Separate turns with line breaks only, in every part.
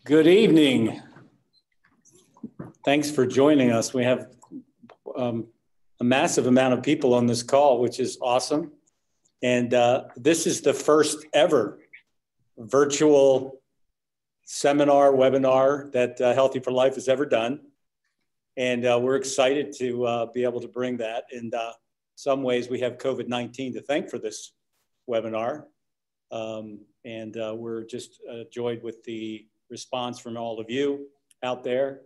Good evening. Thanks for joining us. We have a massive amount of people on this call, which is awesome. And this is the first ever virtual seminar, webinar that Healthy for Life has ever done. And we're excited to be able to bring that. In some ways, we have COVID-19 to thank for this webinar. We're just joyed with the response from all of you out there.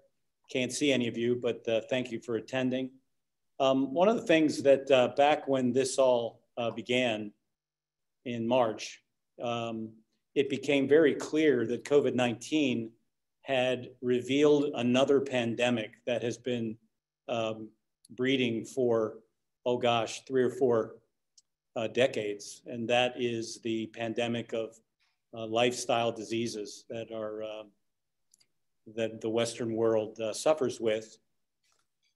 Can't see any of you, but thank you for attending. One of the things that back when this all began in March, it became very clear that COVID-19 had revealed another pandemic that has been breeding for, oh gosh, 3 or 4 decades. And that is the pandemic of lifestyle diseases that are that the Western world suffers with.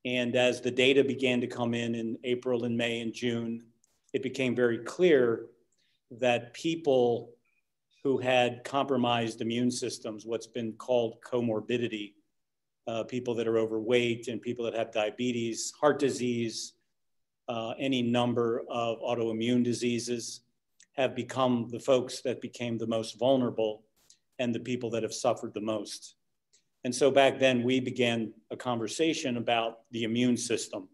And as the data began to come in April and May and June, it became very clear that people who had compromised immune systems, what's been called comorbidity, people that are overweight and people that have diabetes, heart disease, any number of autoimmune diseases, have become the folks that became the most vulnerable and the people that have suffered the most. And so back then we began a conversation about the immune system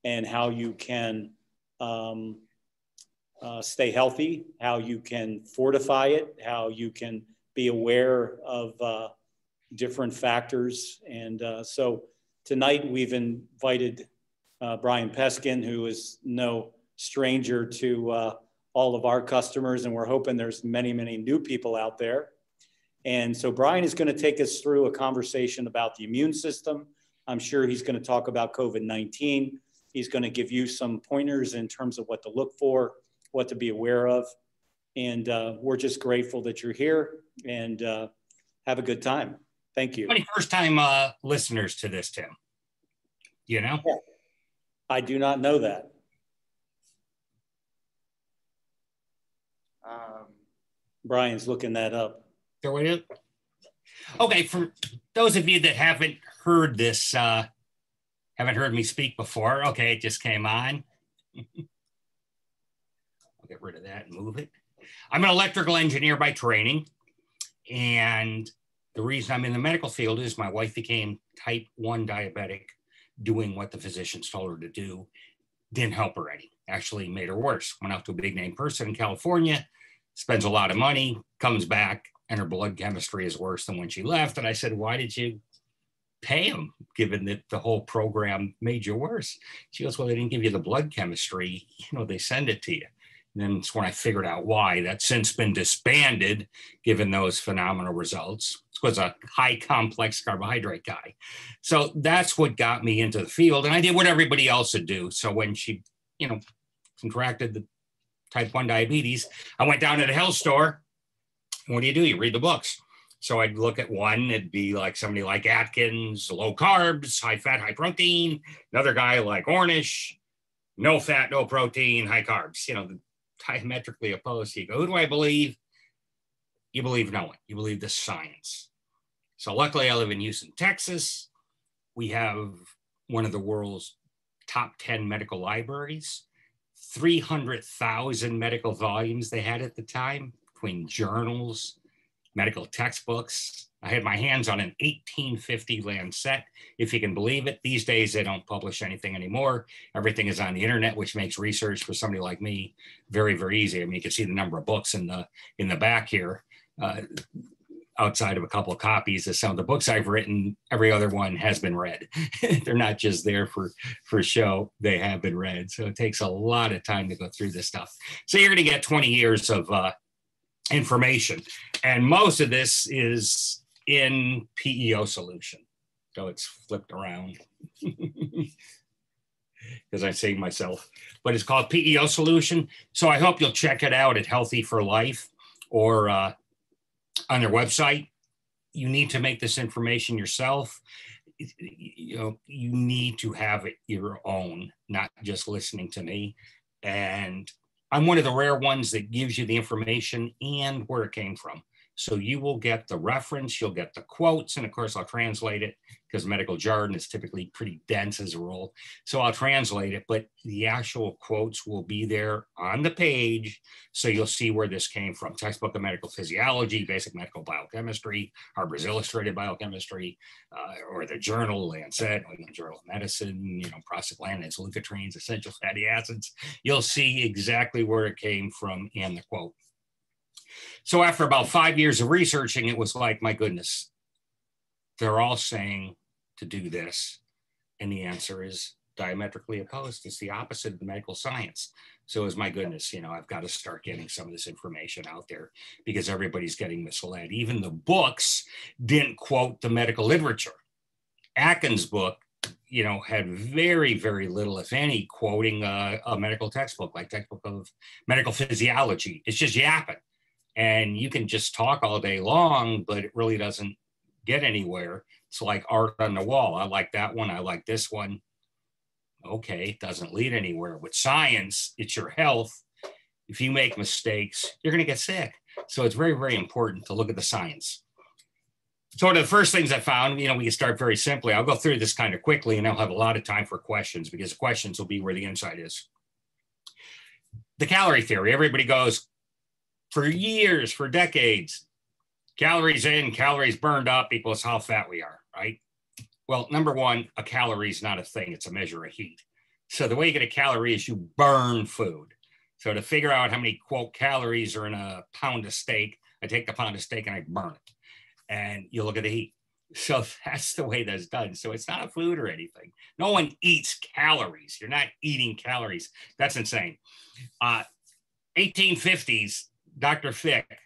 and how you can stay healthy, how you can fortify it, how you can be aware of different factors. And so tonight we've invited Brian Peskin, who is no stranger to all of our customers, and we're hoping there's many, many new people out there. And so Brian is going to take us through a conversation about the immune system. I'm sure he's going to talk about COVID-19. He's going to give you some pointers in terms of what to look for, what to be aware of. And we're just grateful that you're here, and have a good time. Thank you.
How many first-time listeners to this, Tim? You know?
Yeah. I do not know that. Brian's looking that up.
There we go. Okay, for those of you that haven't heard this, haven't heard me speak before, okay, it just came on. I'll get rid of that and move it. I'm an electrical engineer by training, and the reason I'm in the medical field is my wife became type 1 diabetic, doing what the physicians told her to do. Didn't help her any, actually made her worse. Went out to a big name person in California, spends a lot of money, comes back, and her blood chemistry is worse than when she left. And I said, why did you pay him, given that the whole program made you worse? She goes, well, they didn't give you the blood chemistry. You know, they send it to you. And then it's when I figured out why. That's since been disbanded, given those phenomenal results. It was a high complex carbohydrate guy. So that's what got me into the field. And I did what everybody else would do. So when she, you know, contracted the type 1 diabetes, I went down to the health store. What do? You read the books. So I'd look at one, it'd be like somebody like Atkins, low carbs, high fat, high protein. Another guy like Ornish, no fat, no protein, high carbs. You know, diametrically opposed. You go, who do I believe? You believe no one. You believe the science. So luckily I live in Houston, Texas. We have one of the world's top 10 medical libraries, 300,000 medical volumes they had at the time, between journals, medical textbooks. I had my hands on an 1850 Lancet, if you can believe it. These days, they don't publish anything anymore. Everything is on the internet, which makes research for somebody like me very, very easy. I mean, you can see the number of books in the back here. Outside of a couple of copies of some of the books I've written, every other one has been read. They're not just there for show, they have been read. So it takes a lot of time to go through this stuff. So you're gonna get 20 years of information. And most of this is in PEO solution. So it's flipped around because I saved myself, but it's called PEO solution. So I hope you'll check it out at Healthy for Life or on their website. You need to make this information yourself. You know, you need to have it your own, not just listening to me. And I'm one of the rare ones that gives you the information and where it came from. So you will get the reference, you'll get the quotes, and of course I'll translate it because medical jargon is typically pretty dense as a rule. So I'll translate it, but the actual quotes will be there on the page. So you'll see where this came from. Textbook of Medical Physiology, Basic Medical Biochemistry, Harvard's Illustrated Biochemistry, or the journal, Lancet, New England Journal of Medicine, prostaglandins, leukotrienes, essential fatty acids. You'll see exactly where it came from and the quote. So after about 5 years of researching, it was like, my goodness, they're all saying to do this. And the answer is diametrically opposed. It's the opposite of the medical science. So it's, my goodness, I've got to start getting some of this information out there because everybody's getting misled. Even the books didn't quote the medical literature. Atkins' book, had very, very little, if any, quoting a medical textbook, like Textbook of Medical Physiology. It's just yapping. And you can just talk all day long, but it really doesn't get anywhere. It's like art on the wall. I like that one. I like this one. Okay, it doesn't lead anywhere. With science, it's your health. If you make mistakes, you're going to get sick. So it's very, very important to look at the science. So one of the first things I found, we can start very simply. I'll go through this kind of quickly, and I'll have a lot of time for questions because the questions will be where the insight is. The calorie theory. Everybody goes, for years, for decades, calories in, calories burned up equals how fat we are, right? Well, number one, a calorie is not a thing. It's a measure of heat. So the way you get a calorie is you burn food. So to figure out how many, quote, calories are in a pound of steak, I take the pound of steak and I burn it. And you look at the heat. So that's the way that's done. So it's not a food or anything. No one eats calories. You're not eating calories. That's insane. 1850s, Dr. Fick,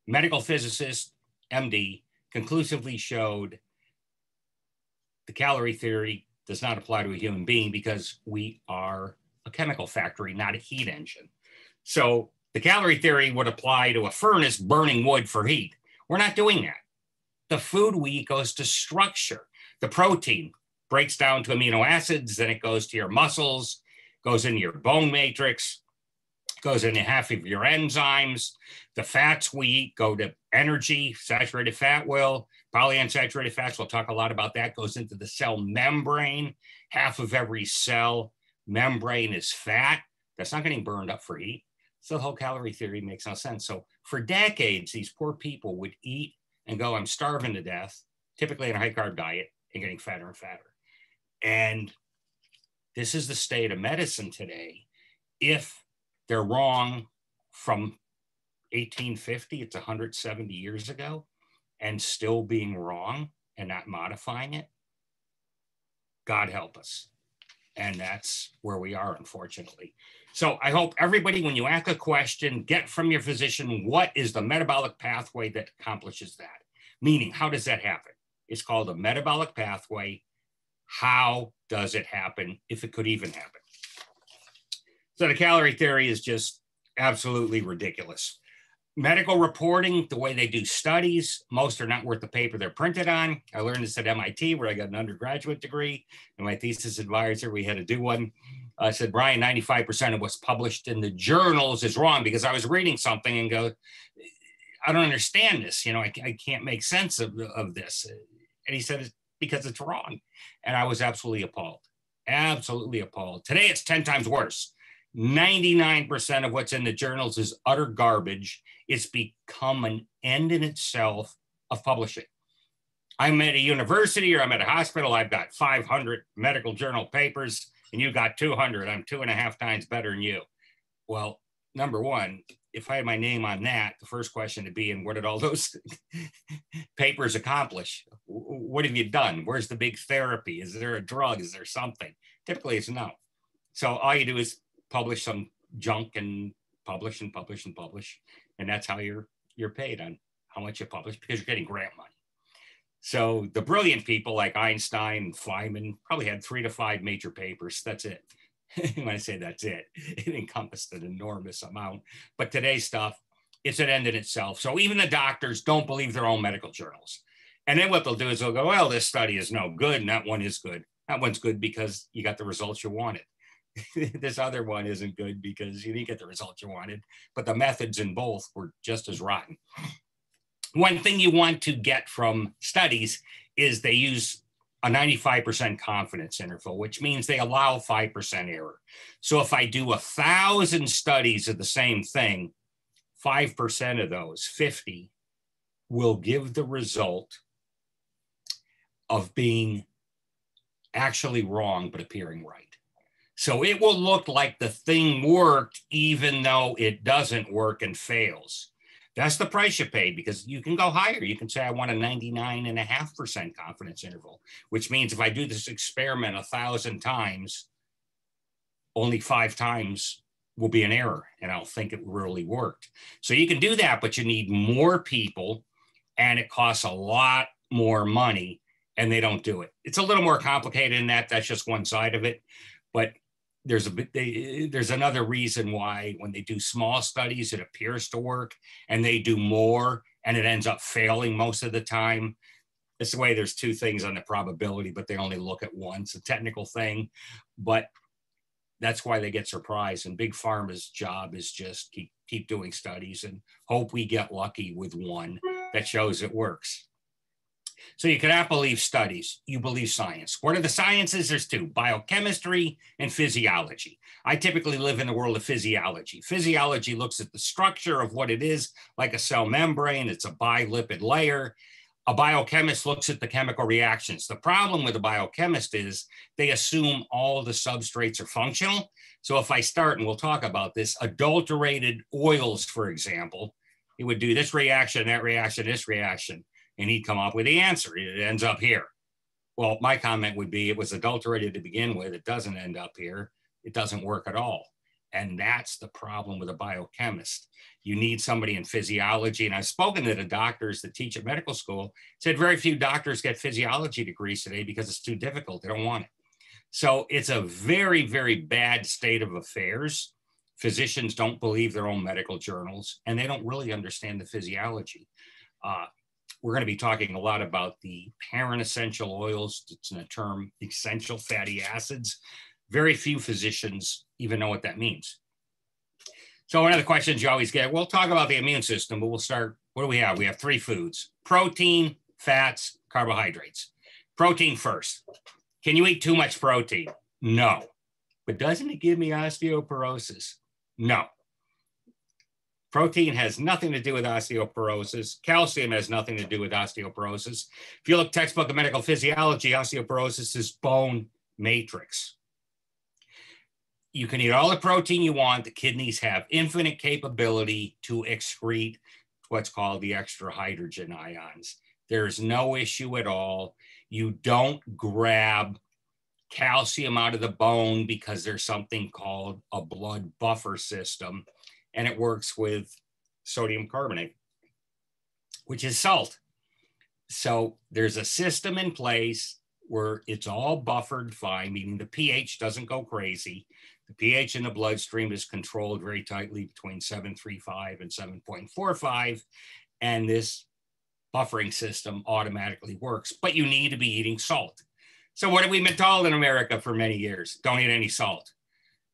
medical physicist, MD, conclusively showed the calorie theory does not apply to a human being because we are a chemical factory, not a heat engine. So the calorie theory would apply to a furnace burning wood for heat. We're not doing that. The food we eat goes to structure. The protein breaks down to amino acids, then it goes to your muscles, goes into your bone matrix, goes into half of your enzymes. The fats we eat go to energy, saturated fat will, polyunsaturated fats, we'll talk a lot about that, goes into the cell membrane. Half of every cell membrane is fat. That's not getting burned up for heat. So the whole calorie theory makes no sense. So for decades, these poor people would eat and go, I'm starving to death, typically in a high carb diet, and getting fatter and fatter. And this is the state of medicine today. If they're wrong from 1850, it's 170 years ago, and still being wrong and not modifying it, God help us. And that's where we are, unfortunately. So I hope everybody, when you ask a question, get from your physician, what is the metabolic pathway that accomplishes that? Meaning, how does that happen? It's called a metabolic pathway. How does it happen, if it could even happen? So the calorie theory is just absolutely ridiculous. Medical reporting, the way they do studies, most are not worth the paper they're printed on. I learned this at MIT, where I got an undergraduate degree. And my thesis advisor, we had to do one. I said, Brian, 95% of what's published in the journals is wrong, because I was reading something and go, I don't understand this. I can't make sense of this. And he said, it's because it's wrong. And I was absolutely appalled. Absolutely appalled. Today, it's 10 times worse. 99% of what's in the journals is utter garbage. It's become an end in itself of publishing. I'm at a university or I'm at a hospital. I've got 500 medical journal papers and you got 200. I'm 2.5 times better than you. Well, number one, if I had my name on that, the first question would be, and what did all those papers accomplish? What have you done? Where's the big therapy? Is there a drug? Is there something? Typically, it's no. So all you do is publish some junk and publish and publish and publish. And that's how you're paid, on how much you publish, because you're getting grant money. So the brilliant people like Einstein and Feynman probably had 3 to 5 major papers. That's it. When I say that's it, it encompassed an enormous amount. But today's stuff, it's an end in itself. So even the doctors don't believe their own medical journals. And then what they'll do is they'll go, well, this study is no good and that one is good. That one's good because you got the results you wanted. This other one isn't good because you didn't get the results you wanted, but the methods in both were just as rotten. One thing you want to get from studies is they use a 95% confidence interval, which means they allow 5% error. So if I do 1,000 studies of the same thing, 5% of those, 50, will give the result of being actually wrong, but appearing right. So it will look like the thing worked, even though it doesn't work and fails. That's the price you pay, because you can go higher. You can say, I want a 99.5% confidence interval, which means if I do this experiment 1,000 times, only 5 times will be an error, and I'll think it really worked. So you can do that, but you need more people, and it costs a lot more money, and they don't do it. It's a little more complicated than that. That's just one side of it. But there's another reason why when they do small studies, it appears to work, and they do more and it ends up failing most of the time. It's the way there's 2 things on the probability, but they only look at one. It's a technical thing, but that's why they get surprised. And Big Pharma's job is just keep doing studies and hope we get lucky with one that shows it works. So you cannot believe studies, you believe science. What are the sciences? There's 2, biochemistry and physiology. I typically live in the world of physiology. Physiology looks at the structure of what it is, like a cell membrane. It's a bilipid layer. A biochemist looks at the chemical reactions. The problem with a biochemist is they assume all the substrates are functional. So if I start, and we'll talk about this, adulterated oils, for example, it would do this reaction, that reaction, this reaction, and he'd come up with the answer. It ends up here. Well, my comment would be it was adulterated to begin with. It doesn't end up here. It doesn't work at all. And that's the problem with a biochemist. You need somebody in physiology. And I've spoken to the doctors that teach at medical school, said very few doctors get physiology degrees today because it's too difficult. They don't want it. So it's a very, very bad state of affairs. Physicians don't believe their own medical journals, and they don't really understand the physiology. We're going to be talking a lot about the parent essential oils. It's in the term essential fatty acids. Very few physicians even know what that means. So one of the questions you always get, we'll talk about the immune system, but we'll start, what do we have? We have 3 foods: protein, fats, carbohydrates. Protein first. Can you eat too much protein? No. But doesn't it give me osteoporosis? No. Protein has nothing to do with osteoporosis. Calcium has nothing to do with osteoporosis. If you look textbook of medical physiology, osteoporosis is bone matrix. You can eat all the protein you want. The kidneys have infinite capability to excrete what's called the extra hydrogen ions. There's no issue at all. You don't grab calcium out of the bone because there's something called a blood buffer system, and it works with sodium carbonate, which is salt. So there's a system in place where it's all buffered fine, meaning the pH doesn't go crazy. The pH in the bloodstream is controlled very tightly between 7.35 and 7.45, and this buffering system automatically works, but you need to be eating salt. So what have we been told in America for many years? Don't eat any salt,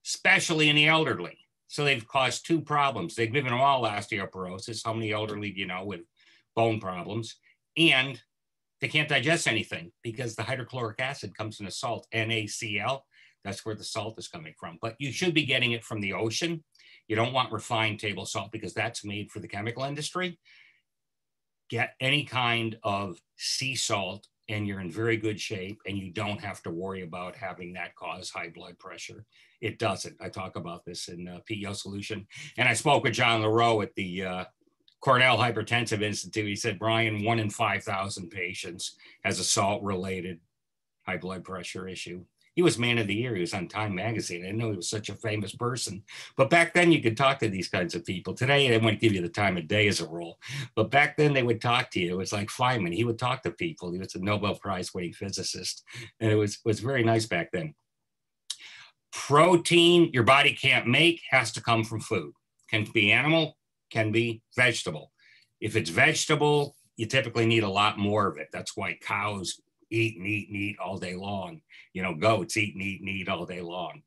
especially in the elderly. So they've caused 2 problems. They've given them all osteoporosis. How many elderly do you know with bone problems? And they can't digest anything because the hydrochloric acid comes in the salt, NaCl. That's where the salt is coming from. But you should be getting it from the ocean. You don't want refined table salt because that's made for the chemical industry. Get any kind of sea salt and you're in very good shape, and you don't have to worry about having that cause high blood pressure. It doesn't. I talk about this in PEO Solution. And I spoke with John LaRoe at the Cornell Hypertensive Institute. He said, Brian, 1 in 5,000 patients has a salt-related high blood pressure issue. He was Man of the Year. He was on Time Magazine. I didn't know he was such a famous person. But back then, you could talk to these kinds of people. Today, they wouldn't give you the time of day as a rule. But back then, they would talk to you. It was like Feynman. He would talk to people. He was a Nobel Prize-winning physicist. And it was very nice back then. Protein your body can't make has to come from food. Can be animal, can be vegetable. If it's vegetable, you typically need a lot more of it. That's why cows eat and eat and eat all day long. You know, goats eat and eat and eat all day long.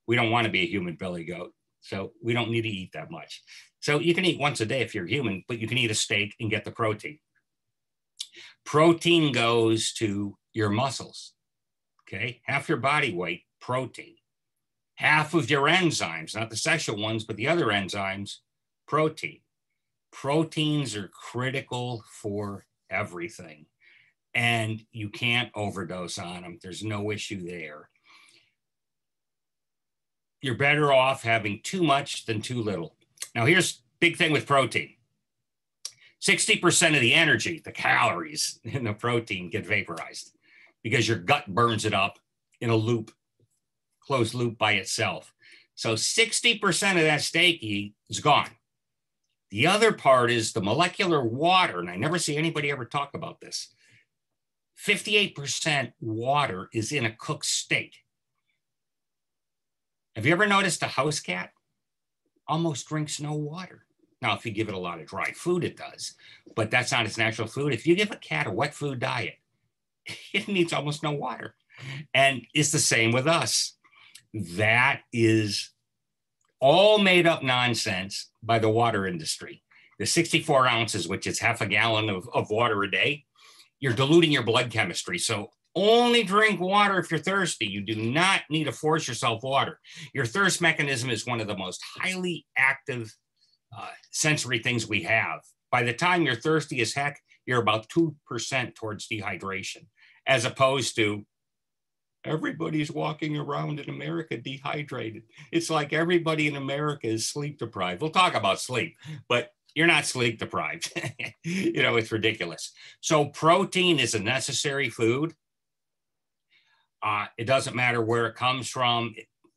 We don't want to be a human belly goat. So we don't need to eat that much. So you can eat once a day if you're human, but you can eat a steak and get the protein. Protein goes to your muscles, okay? Half your body weight, protein. Half of your enzymes, not the sexual ones, but the other enzymes, protein. Proteins are critical for everything, and you can't overdose on them. There's no issue there. You're better off having too much than too little. Now, here's the big thing with protein. 60% of the energy, the calories in the protein, get vaporized because your gut burns it up in a loop, closed loop by itself. So 60% of that steak you eat is gone. The other part is the molecular water, and I never see anybody ever talk about this. 58% water is in a cooked steak. Have you ever noticed a house cat almost drinks no water? Now, if you give it a lot of dry food, it does, but that's not its natural food. If you give a cat a wet food diet, it needs almost no water. And it's the same with us. That is all made up nonsense by the water industry. The 64 ounces, which is half a gallon of water a day, you're diluting your blood chemistry. So only drink water if you're thirsty. You do not need to force yourself water. Your thirst mechanism is one of the most highly active sensory things we have. By the time you're thirsty as heck, you're about 2% towards dehydration, as opposed to everybody's walking around in America dehydrated. It's like everybody in America is sleep deprived. We'll talk about sleep, but you're not sleep deprived. You know, it's ridiculous. So protein is a necessary food. It doesn't matter where it comes from.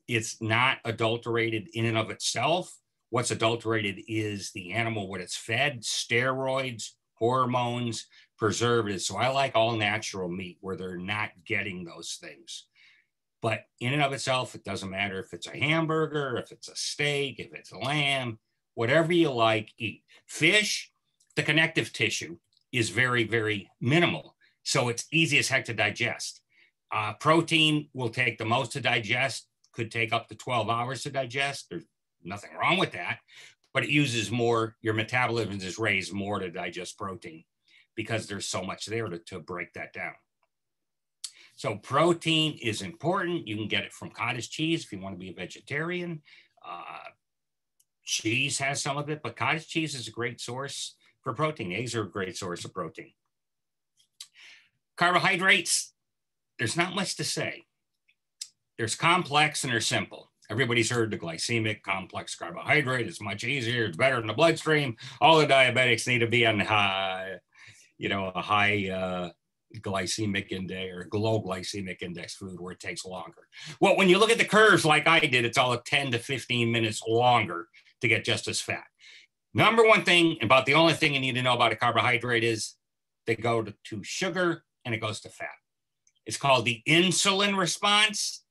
It's not adulterated in and of itself. What's adulterated is the animal, what it's fed, steroids, hormones, preservatives. So I like all natural meat where they're not getting those things. But in and of itself, it doesn't matter if it's a hamburger, if it's a steak, if it's a lamb, whatever you like, eat. Fish, the connective tissue is very, very minimal. So it's easy as heck to digest. Protein will take the most to digest, could take up to 12 hours to digest. There's nothing wrong with that, but it uses more, your metabolism is raised more to digest protein because there's so much there to break that down. So protein is important. You can get it from cottage cheese if you want to be a vegetarian. Cheese has some of it, but cottage cheese is a great source for protein. Eggs are a great source of protein. Carbohydrates, there's not much to say. There's complex and there's simple. Everybody's heard the glycemic complex carbohydrate. It's much easier. It's better in the bloodstream. All the diabetics need to be on high, a high glycemic index or low glycemic index food where it takes longer. Well, when you look at the curves like I did, it's all 10 to 15 minutes longer to get just as fat. Number one thing, about the only thing you need to know about a carbohydrate is they go to sugar and it goes to fat. It's called the insulin response.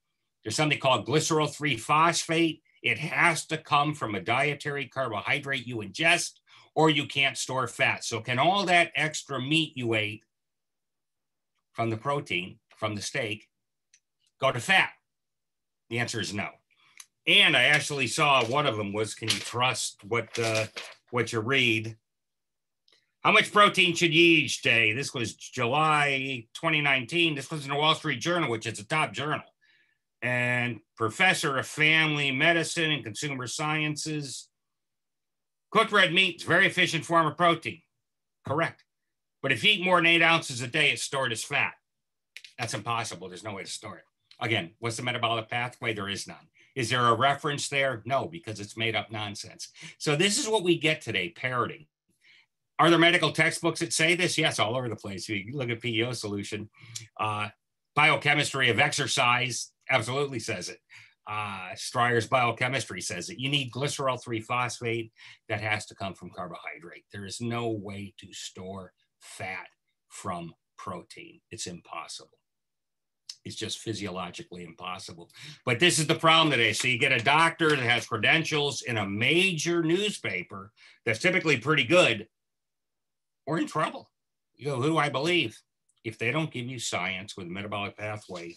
There's something called glycerol 3-phosphate. It has to come from a dietary carbohydrate you ingest, or you can't store fat. So can all that extra meat you ate from the protein, from the steak, go to fat? The answer is no. And I actually saw one of them was, can you trust what you read? How much protein should you eat each day? This was July 2019. This was in the Wall Street Journal, which is a top journal. And professor of family medicine and consumer sciences. Cooked red meat is a very efficient form of protein. Correct. But if you eat more than 8 ounces a day, it's stored as fat. That's impossible. There's no way to store it. Again, what's the metabolic pathway? There is none. Is there a reference there? No, because it's made up nonsense. So this is what we get today, parroting. Are there medical textbooks that say this? Yes, all over the place. You look at PEO solution. Biochemistry of exercise absolutely says it. Streyer's biochemistry says it. You need glycerol 3-phosphate that has to come from carbohydrate. There is no way to store fat from protein. It's impossible. It's just physiologically impossible. But this is the problem today. So you get a doctor that has credentials in a major newspaper that's typically pretty good. We're in trouble. You go, who do I believe? If they don't give you science with metabolic pathway,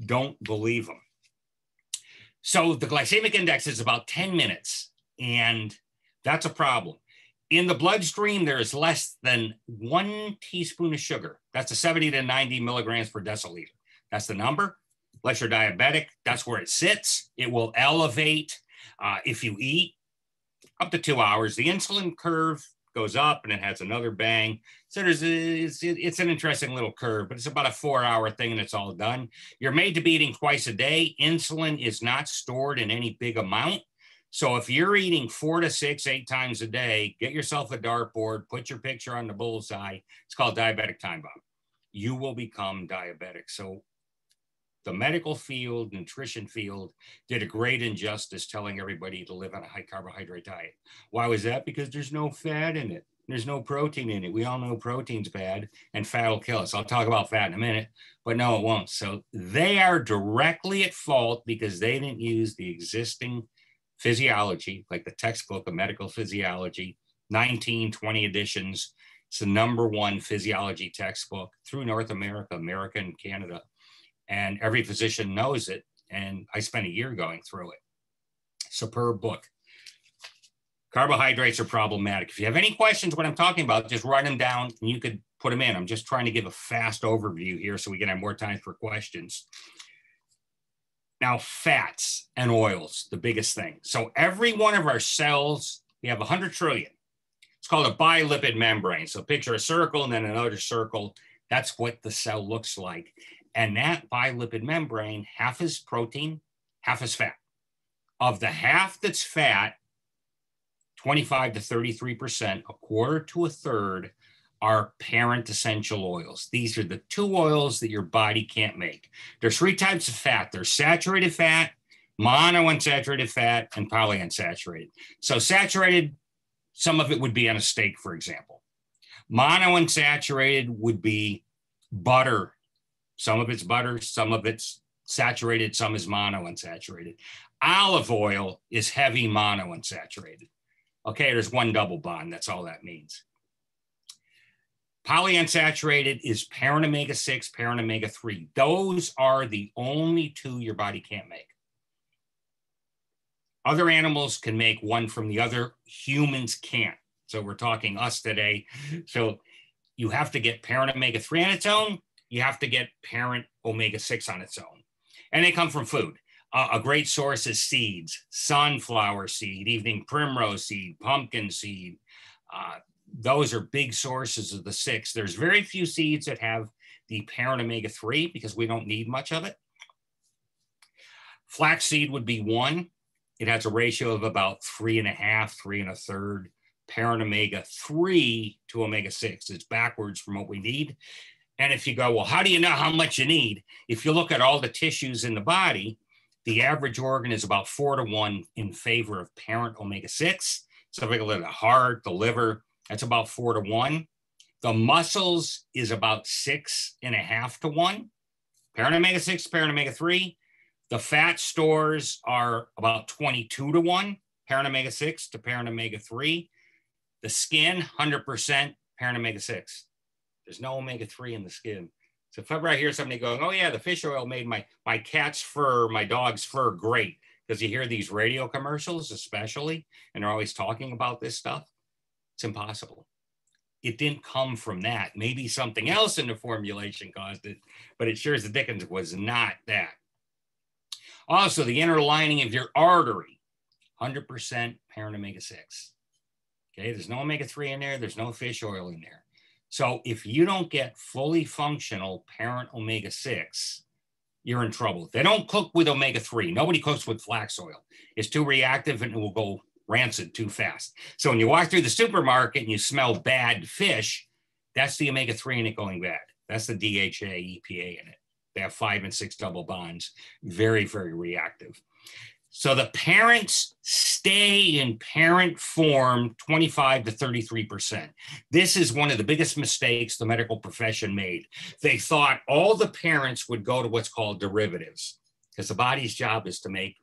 don't believe them. So the glycemic index is about 10 minutes, and that's a problem. In the bloodstream, there is less than 1 teaspoon of sugar. That's a 70 to 90 milligrams per deciliter. That's the number. Unless you're diabetic, that's where it sits. It will elevate if you eat up to 2 hours. The insulin curve goes up and it has another bang. So it's an interesting little curve, but it's about a 4-hour thing and it's all done. You're made to be eating twice a day. Insulin is not stored in any big amount. So if you're eating 4 to 6, 8 times a day, get yourself a dartboard, put your picture on the bullseye. It's called diabetic time bomb. You will become diabetic. So the medical field, nutrition field did a great injustice telling everybody to live on a high carbohydrate diet. Why was that? Because there's no fat in it. There's no protein in it. We all know protein's bad and fat will kill us. I'll talk about fat in a minute, but no, it won't. So they are directly at fault because they didn't use the existing physiology, like the textbook of medical physiology, 19, 20 editions. It's the #1 physiology textbook through North America, America, and Canada. And every physician knows it. And I spent a year going through it. Superb book. Carbohydrates are problematic. If you have any questions what I'm talking about, just write them down and you could put them in. I'm just trying to give a fast overview here so we can have more time for questions. Now, fats and oils, the biggest thing. So every one of our cells, we have 100 trillion. It's called a bilipid membrane. So picture a circle and then another circle. That's what the cell looks like. And that bilipid membrane, half is protein, half is fat. Of the half that's fat, 25 to 33%, a quarter to a third, are parent essential oils. These are the 2 oils that your body can't make. There's 3 types of fat. There's saturated fat, monounsaturated fat, and polyunsaturated. So saturated, some of it would be on a steak, for example. Monounsaturated would be butter. Some of it's butter, some of it's saturated, some is monounsaturated. Olive oil is heavy monounsaturated. Okay, there's 1 double bond. That's all that means. Polyunsaturated is parent omega-6, parent omega-3. Those are the only 2 your body can't make. Other animals can make one from the other. Humans can't. So we're talking us today. So you have to get parent omega-3 on its own. You have to get parent omega-6 on its own. And they come from food. A great source is seeds, sunflower seed, evening primrose seed, pumpkin seed. Those are big sources of the 6. There's very few seeds that have the parent omega-3 because we don't need much of it. Flaxseed would be 1. It has a ratio of about 3.5, 3 1/3 parent omega-3 to omega-6. It's backwards from what we need. And if you go, well, how do you know how much you need? If you look at all the tissues in the body, the average organ is about 4 to 1 in favor of parent omega-6. So if you look at the heart, the liver, that's about 4 to 1. The muscles is about 6.5 to 1. Parent omega-6, parent omega-3. The fat stores are about 22 to 1. Parent omega-6 to parent omega-3. The skin, 100% parent omega-6. There's no omega-3 in the skin. So if ever I hear somebody going, oh yeah, the fish oil made my cat's fur, my dog's fur great, because you hear these radio commercials especially, and they're always talking about this stuff. It's impossible. It didn't come from that. Maybe something else in the formulation caused it, but it sure as the dickens was not that. Also, the inner lining of your artery, 100% parent omega-6. Okay, there's no omega-3 in there. There's no fish oil in there. So if you don't get fully functional parent omega-6, you're in trouble. They don't cook with omega-3. Nobody cooks with flax oil. It's too reactive and it will go rancid too fast. So when you walk through the supermarket and you smell bad fish, that's the omega-3 in it going bad. That's the DHA, EPA in it. They have 5 and 6 double bonds. Very, very reactive. So the parents stay in parent form 25 to 33%. This is one of the biggest mistakes the medical profession made. They thought all the parents would go to what's called derivatives, because the body's job is to make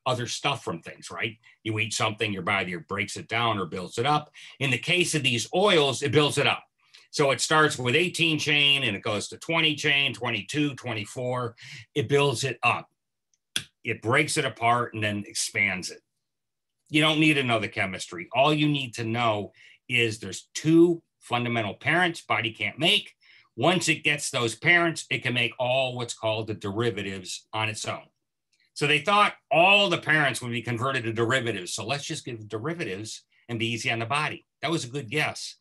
other stuff from things, right? You eat something, your body breaks it down or builds it up. In the case of these oils, it builds it up. So it starts with 18 chain and it goes to 20 chain, 22, 24. It builds it up. it breaks it apart and then expands it. You don't need to know the chemistry. All you need to know is there's two fundamental parents body can't make. Once it gets those parents, it can make all what's called the derivatives on its own. So they thought all the parents would be converted to derivatives. So let's just give derivatives and be easy on the body. That was a good guess.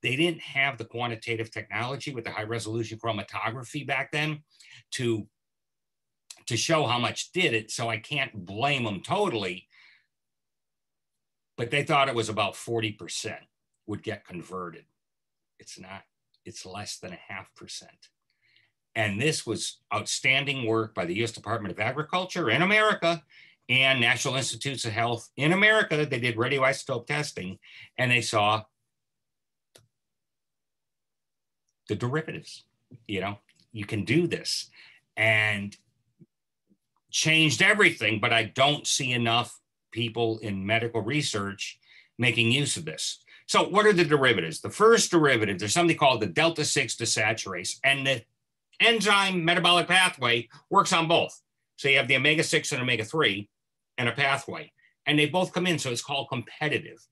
They didn't have the quantitative technology with the high resolution chromatography back then to show how much did it. So I can't blame them totally, but they thought it was about 40% would get converted. It's not, it's less than 0.5%. And this was outstanding work by the U.S. Department of Agriculture in America and National Institutes of Health in America. They did radioisotope testing and they saw the derivatives. You know, you can do this, and changed everything, but I don't see enough people in medical research making use of this. So what are the derivatives? The first derivative, there's something called the delta-6 desaturase, and the enzyme metabolic pathway works on both. So you have the omega-6 and omega-3 and a pathway, and they both come in, so it's called competitive.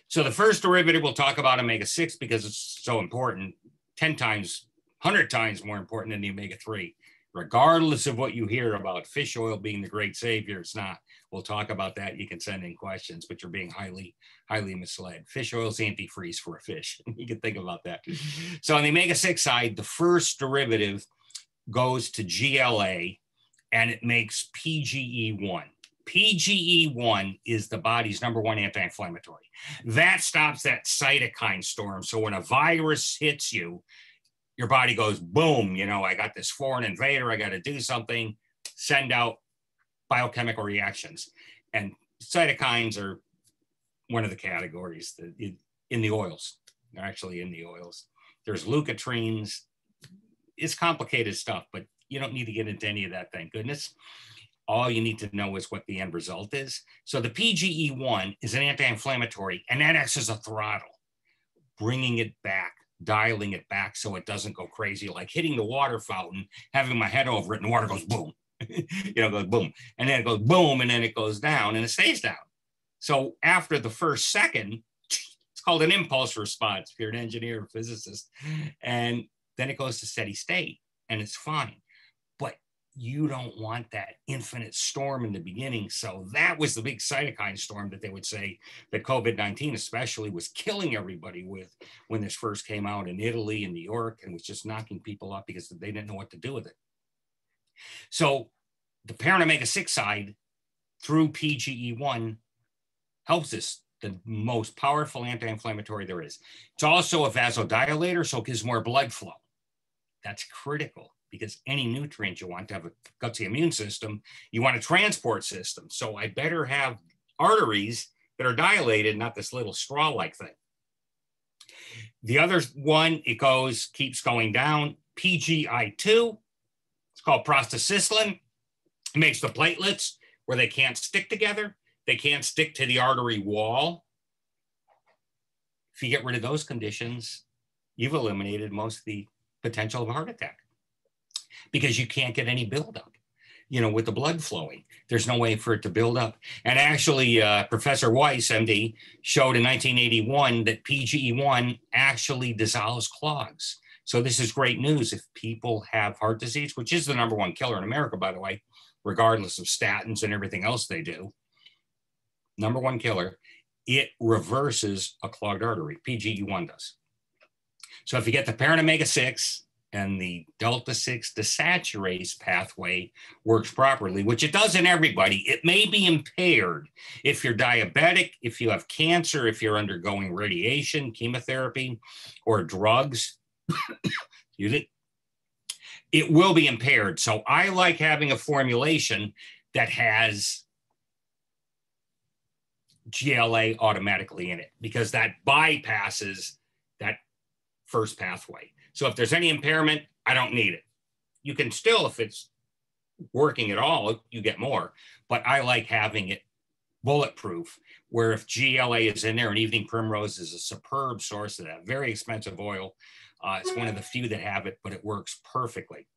So the first derivative, we'll talk about omega-6 because it's so important, 10 times, 100 times more important than the omega-3. Regardless of what you hear about fish oil being the great savior, it's not. We'll talk about that. You can send in questions, but you're being highly misled. Fish oil is antifreeze for a fish. You can think about that. So on the omega-6 side, the first derivative goes to GLA and it makes PGE1. PGE1 is the body's #1 anti-inflammatory. That stops that cytokine storm. So when a virus hits you, your body goes, boom, you know, I got this foreign invader, I got to do something, send out biochemical reactions. And cytokines are one of the categories that in the oils. They're actually in the oils. There's leukotrienes. It's complicated stuff, but you don't need to get into any of that, thank goodness. All you need to know is what the end result is. So the PGE1 is an anti-inflammatory, and that acts as a throttle, bringing it back, dialing it back so it doesn't go crazy, like hitting the water fountain, having my head over it, and the water goes boom. You know, goes boom. And then it goes boom, and then it goes down, and it stays down. So after the first second, it's called an impulse response if you're an engineer or physicist. And then it goes to steady state, and it's fine. But you don't want that infinite storm in the beginning. So that was the big cytokine storm that they would say that COVID-19 especially was killing everybody with when this first came out in Italy and New York, and was just knocking people up because they didn't know what to do with it. So the parent omega-6 side through PGE1 helps us, the most powerful anti-inflammatory there is. It's also a vasodilator, so it gives more blood flow. That's critical, because any nutrient you want to have a gutsy immune system, you want a transport system. So I better have arteries that are dilated, not this little straw-like thing. The other one, it keeps going down. PGI2, it's called prostacyclin. It makes the platelets where they can't stick together. They can't stick to the artery wall. If you get rid of those conditions, you've eliminated most of the potential of a heart attack, because you can't get any buildup, you know, with the blood flowing. There's no way for it to build up. And actually, Professor Weiss, MD, showed in 1981 that PGE1 actually dissolves clogs. So this is great news if people have heart disease, which is the #1 killer in America, by the way, regardless of statins and everything else they do. #1 killer, it reverses a clogged artery. PGE1 does. So if you get the parent omega-6 and the delta-6 desaturase pathway works properly, which it does in everybody, it may be impaired if you're diabetic, if you have cancer, if you're undergoing radiation, chemotherapy, or drugs. It will be impaired. So I like having a formulation that has GLA automatically in it, because that bypasses that first pathway. So if there's any impairment, I don't need it. You can still, if it's working at all, you get more. But I like having it bulletproof, where if GLA is in there, and evening primrose is a superb source of that, very expensive oil. It's one of the few that have it, but it works perfectly.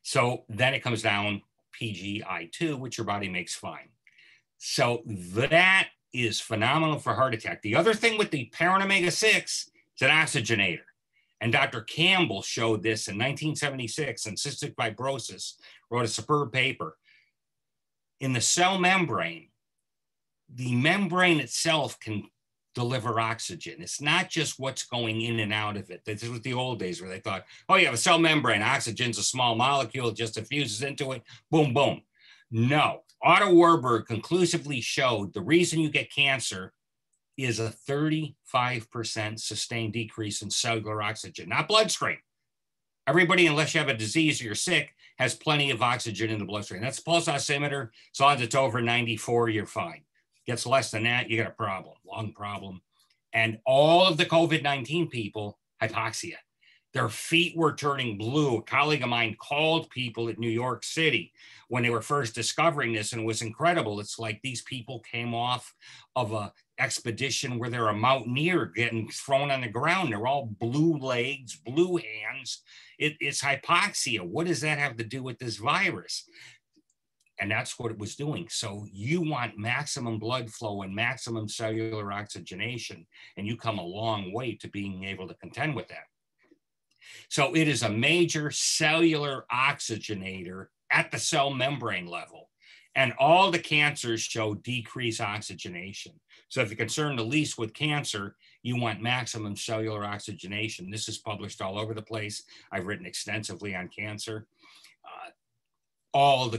So then it comes down PGI2, which your body makes fine. So that is phenomenal for heart attack. The other thing with the parent omega-6, it's an oxygenator. And Dr. Campbell showed this in 1976 in Cystic Fibrosis, wrote a superb paper. In the cell membrane, the membrane itself can deliver oxygen. It's not just what's going in and out of it. This was the old days where they thought, oh, you have a cell membrane, oxygen's a small molecule, it just diffuses into it, boom, boom. No, Otto Warburg conclusively showed the reason you get cancer is a 35% sustained decrease in cellular oxygen, not bloodstream. Everybody, unless you have a disease or you're sick, has plenty of oxygen in the bloodstream. That's a pulse oximeter. As long as it's over 94, you're fine. Gets less than that, you got a problem, lung problem. And all of the COVID-19 people, hypoxia. Their feet were turning blue. A colleague of mine called people at New York City when they were first discovering this, and it was incredible. It's like these people came off of a expedition where they're a mountaineer getting thrown on the ground. They're all blue legs, blue hands. It's hypoxia. What does that have to do with this virus? And that's what it was doing. So you want maximum blood flow and maximum cellular oxygenation, and you come a long way to being able to contend with that. So it is a major cellular oxygenator at the cell membrane level. And all the cancers show decreased oxygenation. So if you're concerned the least with cancer, you want maximum cellular oxygenation. This is published all over the place. I've written extensively on cancer. All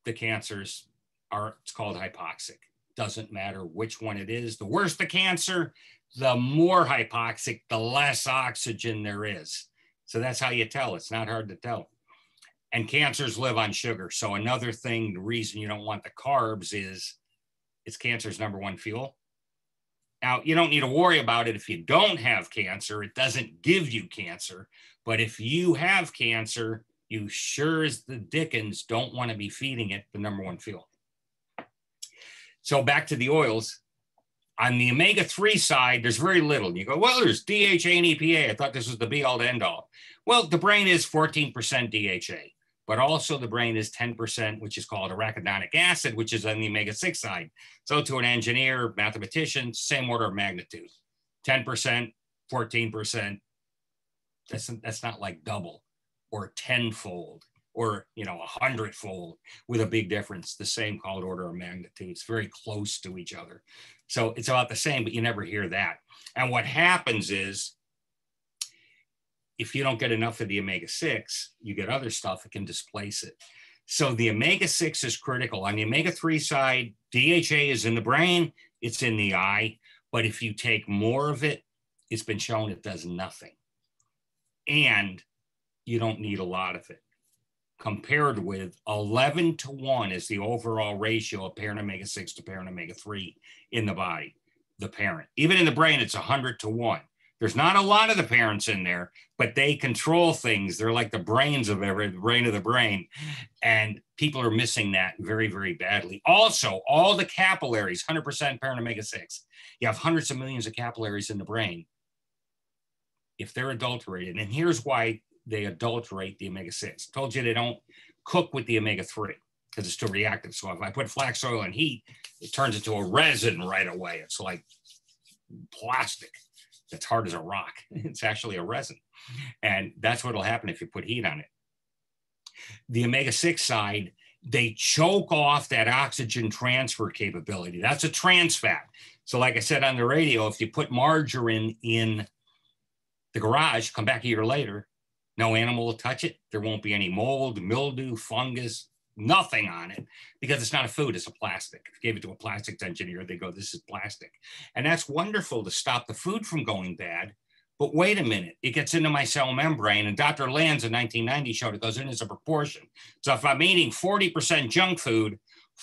the cancers are, it's called hypoxic. Doesn't matter which one it is. The worse the cancer, the more hypoxic, the less oxygen there is. So that's how you tell. It's not hard to tell. And cancers live on sugar. So another thing, the reason you don't want the carbs is it's cancer's #1 fuel. Now, you don't need to worry about it if you don't have cancer. It doesn't give you cancer. But if you have cancer, you sure as the dickens don't want to be feeding it the #1 fuel. So back to the oils. On the omega-3 side, there's very little. You go, well, there's DHA and EPA. I thought this was the be-all to end-all. Well, the brain is 14% DHA, but also the brain is 10%, which is called arachidonic acid, which is on the omega-6 side. So to an engineer, mathematician, same order of magnitude. 10%, 14%, that's not like double or tenfold or 100-fold with a big difference, the same called order of magnitude. It's very close to each other. So it's about the same, but you never hear that. And what happens is, if you don't get enough of the omega-6, you get other stuff that can displace it. So the omega-6 is critical. On the omega-3 side, DHA is in the brain, it's in the eye, but if you take more of it, it's been shown it does nothing. And you don't need a lot of it. Compared with 11-to-1 is the overall ratio of parent omega-6 to parent omega-3 in the body, the parent. Even in the brain, it's 100-to-1. There's not a lot of the parents in there, but they control things. They're like the brains of the brain of the brain. And people are missing that very, very badly. Also, all the capillaries, 100% parent omega-6. You have hundreds of millions of capillaries in the brain. If they're adulterated, and here's why they adulterate the omega-6. Told you they don't cook with the omega-3 because it's too reactive. So if I put flax oil in heat, it turns into a resin right away. It's like plastic. It's hard as a rock. It's actually a resin. And that's what will happen if you put heat on it. The omega-6 side, they choke off that oxygen transfer capability. That's a trans fat. So like I said on the radio, if you put margarine in the garage, come back a year later, no animal will touch it. There won't be any mold, mildew, fungus, nothing on it because it's not a food, it's a plastic. If you gave it to a plastics engineer, they go, this is plastic. And that's wonderful to stop the food from going bad. But wait a minute, it gets into my cell membrane. And Dr. Lanz in 1990 showed it goes in as a proportion. So if I'm eating 40% junk food,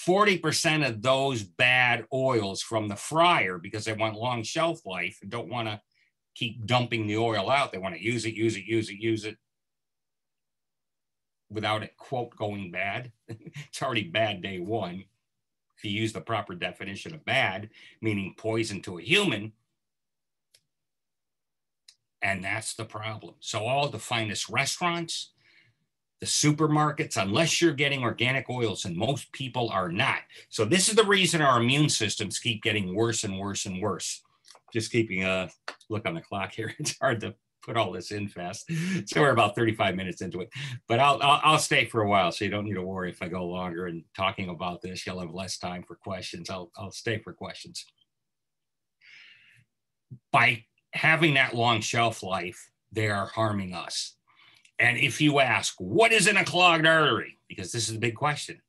40% of those bad oils from the fryer, because they want long shelf life and don't want to keep dumping the oil out. They want to use it without it, quote, going bad. It's already bad day one. If you use the proper definition of bad, meaning poison to a human. And that's the problem. So all the finest restaurants, the supermarkets, unless you're getting organic oils, and most people are not. So this is the reason our immune systems keep getting worse and worse and worse. Just keeping a look on the clock here. It's hard to put all this in fast. So we're about 35 minutes into it, but I'll stay for a while. So you don't need to worry if I go longer and talking about this, you'll have less time for questions. I'll stay for questions. By having that long shelf life, they are harming us. And if you ask, what is in a clogged artery? Because this is a big question.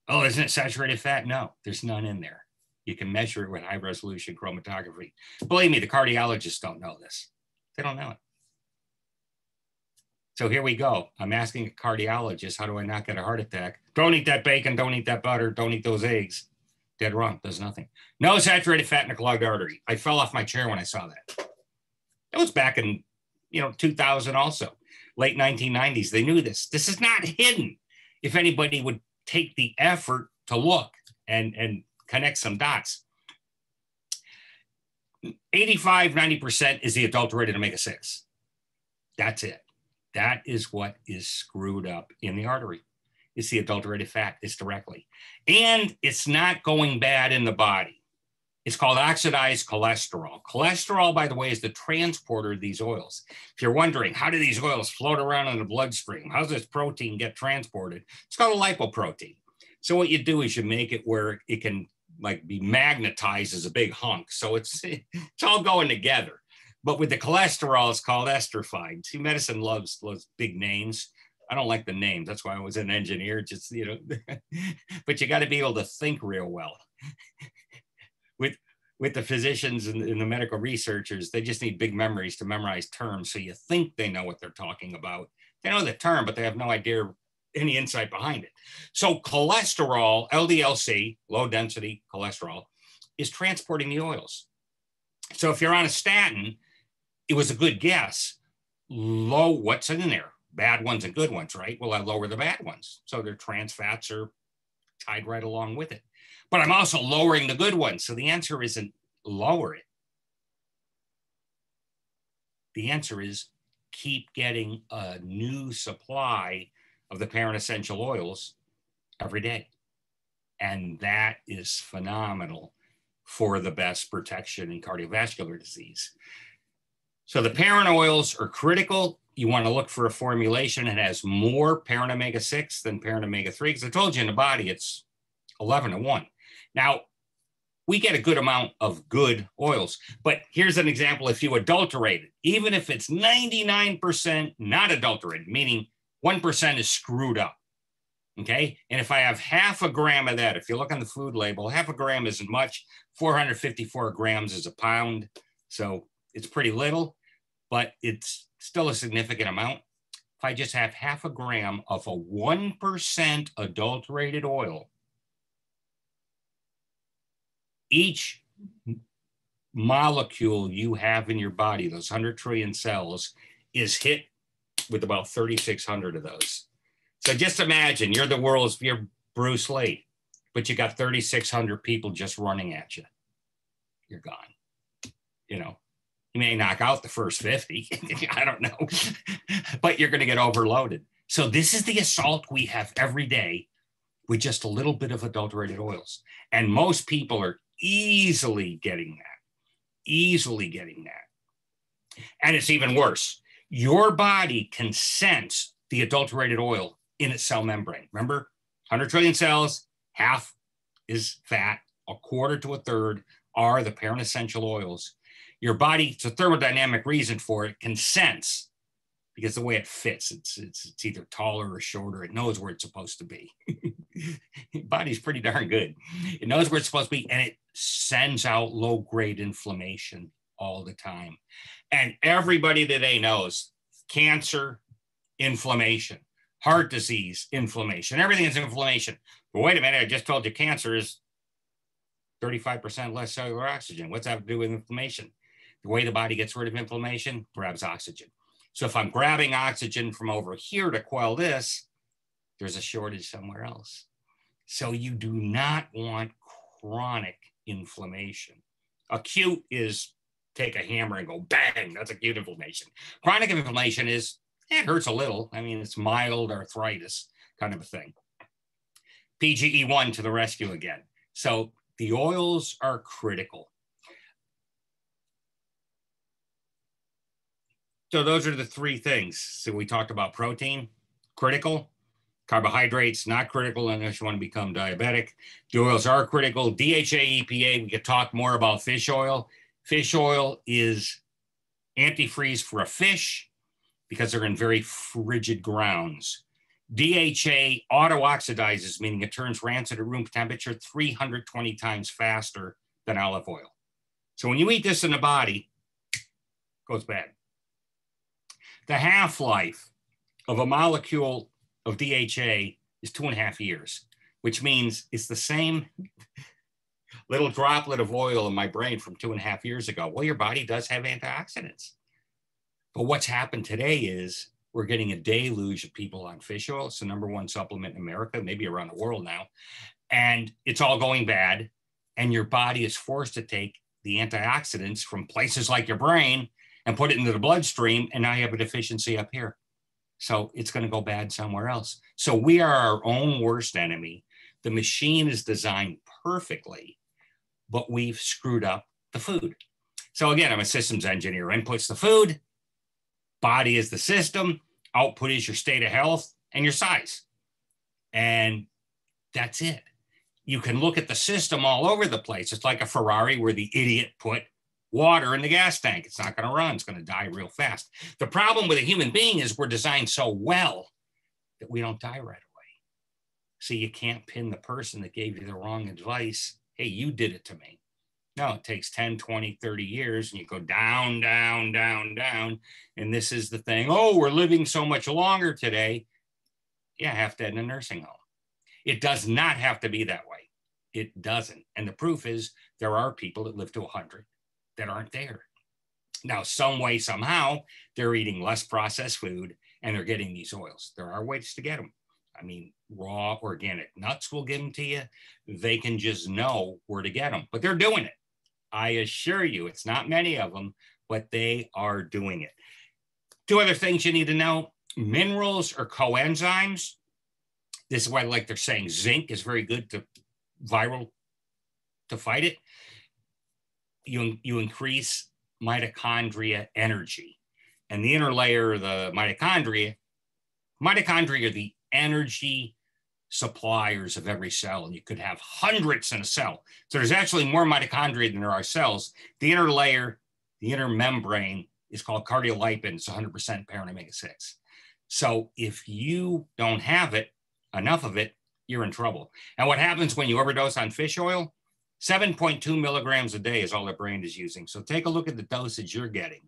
Oh, isn't it saturated fat? No, there's none in there. You can measure it with high resolution chromatography. Believe me, the cardiologists don't know this. They don't know it. So here we go. I'm asking a cardiologist, how do I not get a heart attack? Don't eat that bacon, don't eat that butter, don't eat those eggs. Dead wrong, does nothing. No saturated fat in a clogged artery. I fell off my chair when I saw that. That was back in 2000 also. Late 1990s, they knew this. This is not hidden. If anybody would take the effort to look and connect some dots. 85, 90% is the adulterated omega-6. That's it. That is what is screwed up in the artery. It's the adulterated fat. It's directly. And it's not going bad in the body. It's called oxidized cholesterol. Cholesterol, by the way, is the transporter of these oils. If you're wondering, how do these oils float around in the bloodstream? How does this protein get transported? It's called a lipoprotein. So what you do is you make it where it can be magnetized as a big hunk. So it's all going together. But with the cholesterol, it's called esterified. See, medicine loves big names. I don't like the names. That's why I was an engineer, but you got to be able to think real well. With the physicians and the medical researchers, they just need big memories to memorize terms. So you think they know what they're talking about. They know the term, but they have no idea any insight behind it. So cholesterol, LDL-C, low density cholesterol, is transporting the oils. So if you're on a statin, it was a good guess. Low, what's in there? Bad ones and good ones, right? Well, I lower the bad ones. So their trans fats are tied right along with it. But I'm also lowering the good ones. So the answer isn't lower it. The answer is keep getting a new supply of the parent essential oils every day. And that is phenomenal for the best protection in cardiovascular disease. So the parent oils are critical. You want to look for a formulation that has more parent omega-6 than parent omega-3, because I told you in the body, it's 11-to-1. Now, we get a good amount of good oils, but here's an example. If you adulterate it, even if it's 99% not adulterated, meaning 1% is screwed up, okay? And if I have half a gram of that, if you look on the food label, half a gram isn't much, 454 grams is a pound. So it's pretty little, but it's still a significant amount. If I just have half a gram of a 1% adulterated oil, each molecule you have in your body, those 100 trillion cells, is hit with about 3,600 of those. So just imagine you're Bruce Lee, but you got 3,600 people just running at you. You're gone. You may knock out the first 50. I don't know, but you're going to get overloaded. So this is the assault we have every day with just a little bit of adulterated oils. And most people are easily getting that. And it's even worse. Your body can sense the adulterated oil in its cell membrane. Remember, 100 trillion cells, half is fat, a quarter to a third are the parent essential oils. Your body, it's a thermodynamic reason for it, can sense, because the way it fits, it's either taller or shorter. It knows where it's supposed to be. Body's pretty darn good. It knows where it's supposed to be, and it sends out low-grade inflammation all the time. And everybody today knows cancer, inflammation, heart disease, inflammation. Everything is inflammation. But wait a minute, I just told you cancer is 35% less cellular oxygen. What's that have to do with inflammation? The way the body gets rid of inflammation, grabs oxygen. So if I'm grabbing oxygen from over here to quell this, there's a shortage somewhere else. So you do not want chronic inflammation. Acute is take a hammer and go bang, that's acute inflammation. Chronic inflammation is It hurts a little. I mean, it's mild arthritis kind of a thing. PGE1 to the rescue again. So the oils are critical. So those are the three things. So we talked about protein, critical. Carbohydrates, not critical unless you want to become diabetic. The oils are critical. DHA, EPA, we could talk more about fish oil. Fish oil is antifreeze for a fish because they're in very frigid grounds. DHA auto-oxidizes, meaning it turns rancid at room temperature 320 times faster than olive oil. So when you eat this in the body, it goes bad. The half-life of a molecule of DHA is 2.5 years, which means it's the same little droplet of oil in my brain from 2.5 years ago. Well, your body does have antioxidants. But what's happened today is we're getting a deluge of people on fish oil. It's the #1 supplement in America, maybe around the world now. And it's all going bad. And your body is forced to take the antioxidants from places like your brain and put it into the bloodstream. And now you have a deficiency up here. So it's going to go bad somewhere else. So we are our own worst enemy. The machine is designed perfectly, but we've screwed up the food. So again, I'm a systems engineer. Input's the food, body is the system, output is your state of health and your size. And that's it. You can look at the system all over the place. It's like a Ferrari where the idiot put water in the gas tank. It's not going to run. It's going to die real fast. The problem with a human being is we're designed so well that we don't die right away. So you can't pin the person that gave you the wrong advice. Hey, you did it to me. No, it takes 10, 20, 30 years and you go down, down, down, down. And this is the thing. Oh, we're living so much longer today. Yeah, half dead in a nursing home. It does not have to be that way. It doesn't. And the proof is there are people that live to 100 that aren't there. Now, some way, somehow, they're eating less processed food and they're getting these oils. There are ways to get them. I mean, raw organic nuts will give them to you. They can just know where to get them, but they're doing it. I assure you, it's not many of them, but they are doing it. Two other things you need to know. Minerals are coenzymes. This is why, like they're saying, zinc is very good to viral to fight it. You increase mitochondria energy. And the inner layer of the mitochondria are the energy suppliers of every cell. And you could have hundreds in a cell. So there's actually more mitochondria than there are cells. The inner layer, the inner membrane is called cardiolipin. It's 100% parent omega-6. So if you don't have it, enough of it, you're in trouble. And what happens when you overdose on fish oil? 7.2 milligrams a day is all the brain is using. So take a look at the dosage you're getting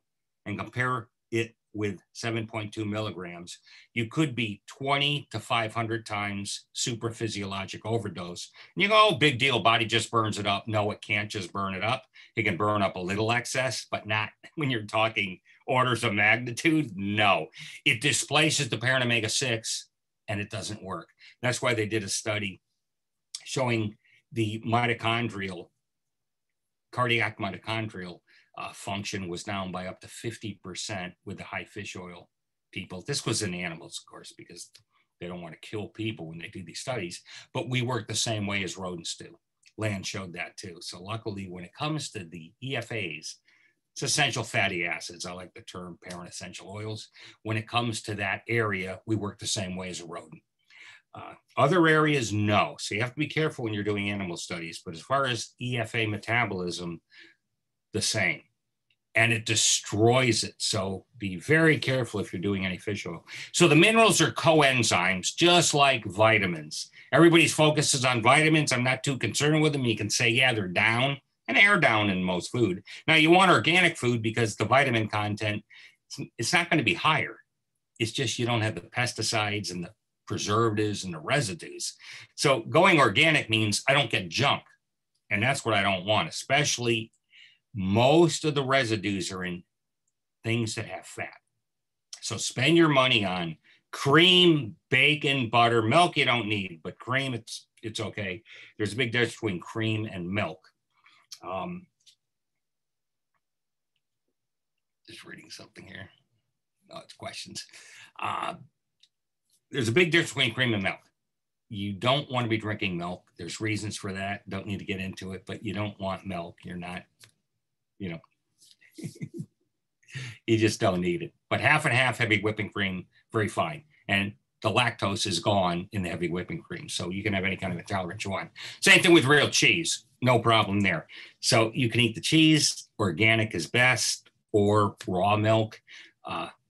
and compare it with 7.2 milligrams. You could be 20 to 500 times super physiologic overdose. And you go, oh, big deal, body just burns it up. No, it can't just burn it up. It can burn up a little excess, but not when you're talking orders of magnitude. No, it displaces the parent omega-6 and it doesn't work. That's why they did a study showing the cardiac mitochondrial function was down by up to 50% with the high fish oil people. This was in animals, of course, because they don't want to kill people when they do these studies, but we work the same way as rodents do. Land showed that too. So luckily, when it comes to the EFAs, it's essential fatty acids. I like the term parent essential oils. When it comes to that area, we work the same way as a rodent. Other areas, no. So you have to be careful when you're doing animal studies. But as far as EFA metabolism, the same. And it destroys it. So be very careful if you're doing any fish oil. So the minerals are coenzymes, just like vitamins. Everybody's focuses on vitamins. I'm not too concerned with them. You can say, yeah, they're down. And they are down in most food. Now, you want organic food because the vitamin content, it's not going to be higher. It's just you don't have the pesticides and the preservatives and the residues. So going organic means I don't get junk. And that's what I don't want, especially most of the residues are in things that have fat. So spend your money on cream, bacon, butter, milk you don't need, but cream, it's okay. There's a big difference between cream and milk. Just reading something here. No, it's questions. There's a big difference between cream and milk. You don't want to be drinking milk. There's reasons for that. Don't need to get into it, but you don't want milk. You're not, you know, you just don't need it. But half and half heavy whipping cream, very fine. And the lactose is gone in the heavy whipping cream. So you can have any kind of intolerance you want. Same thing with real cheese. No problem there. So you can eat the cheese. Organic is best, or raw milk,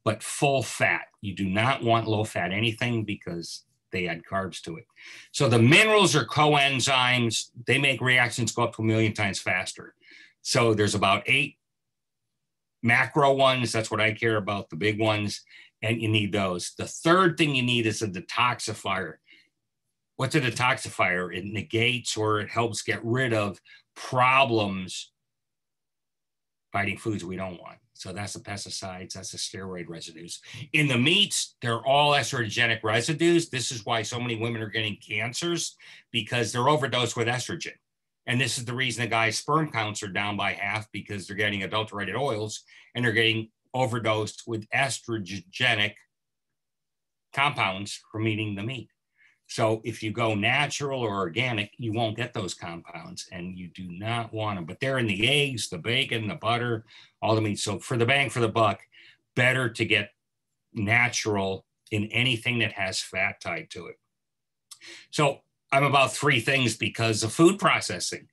but full fat. You do not want low fat anything because they add carbs to it. So the minerals are coenzymes. They make reactions go up to 1 million times faster. So there's about 8 macro ones. That's what I care about, the big ones. And you need those. The third thing you need is a detoxifier. What's a detoxifier? It negates, or it helps get rid of problems fighting foods we don't want. So that's the pesticides, that's the steroid residues. In the meats, they're all estrogenic residues. This is why so many women are getting cancers, because they're overdosed with estrogen. And this is the reason the guy's sperm counts are down by half, because they're getting adulterated oils and they're getting overdosed with estrogenic compounds from eating the meat. So if you go natural or organic, you won't get those compounds, and you do not want them. But they're in the eggs, the bacon, the butter, all the meat. So for the bang for the buck, better to get natural in anything that has fat tied to it. So I'm about 3 things because of food processing.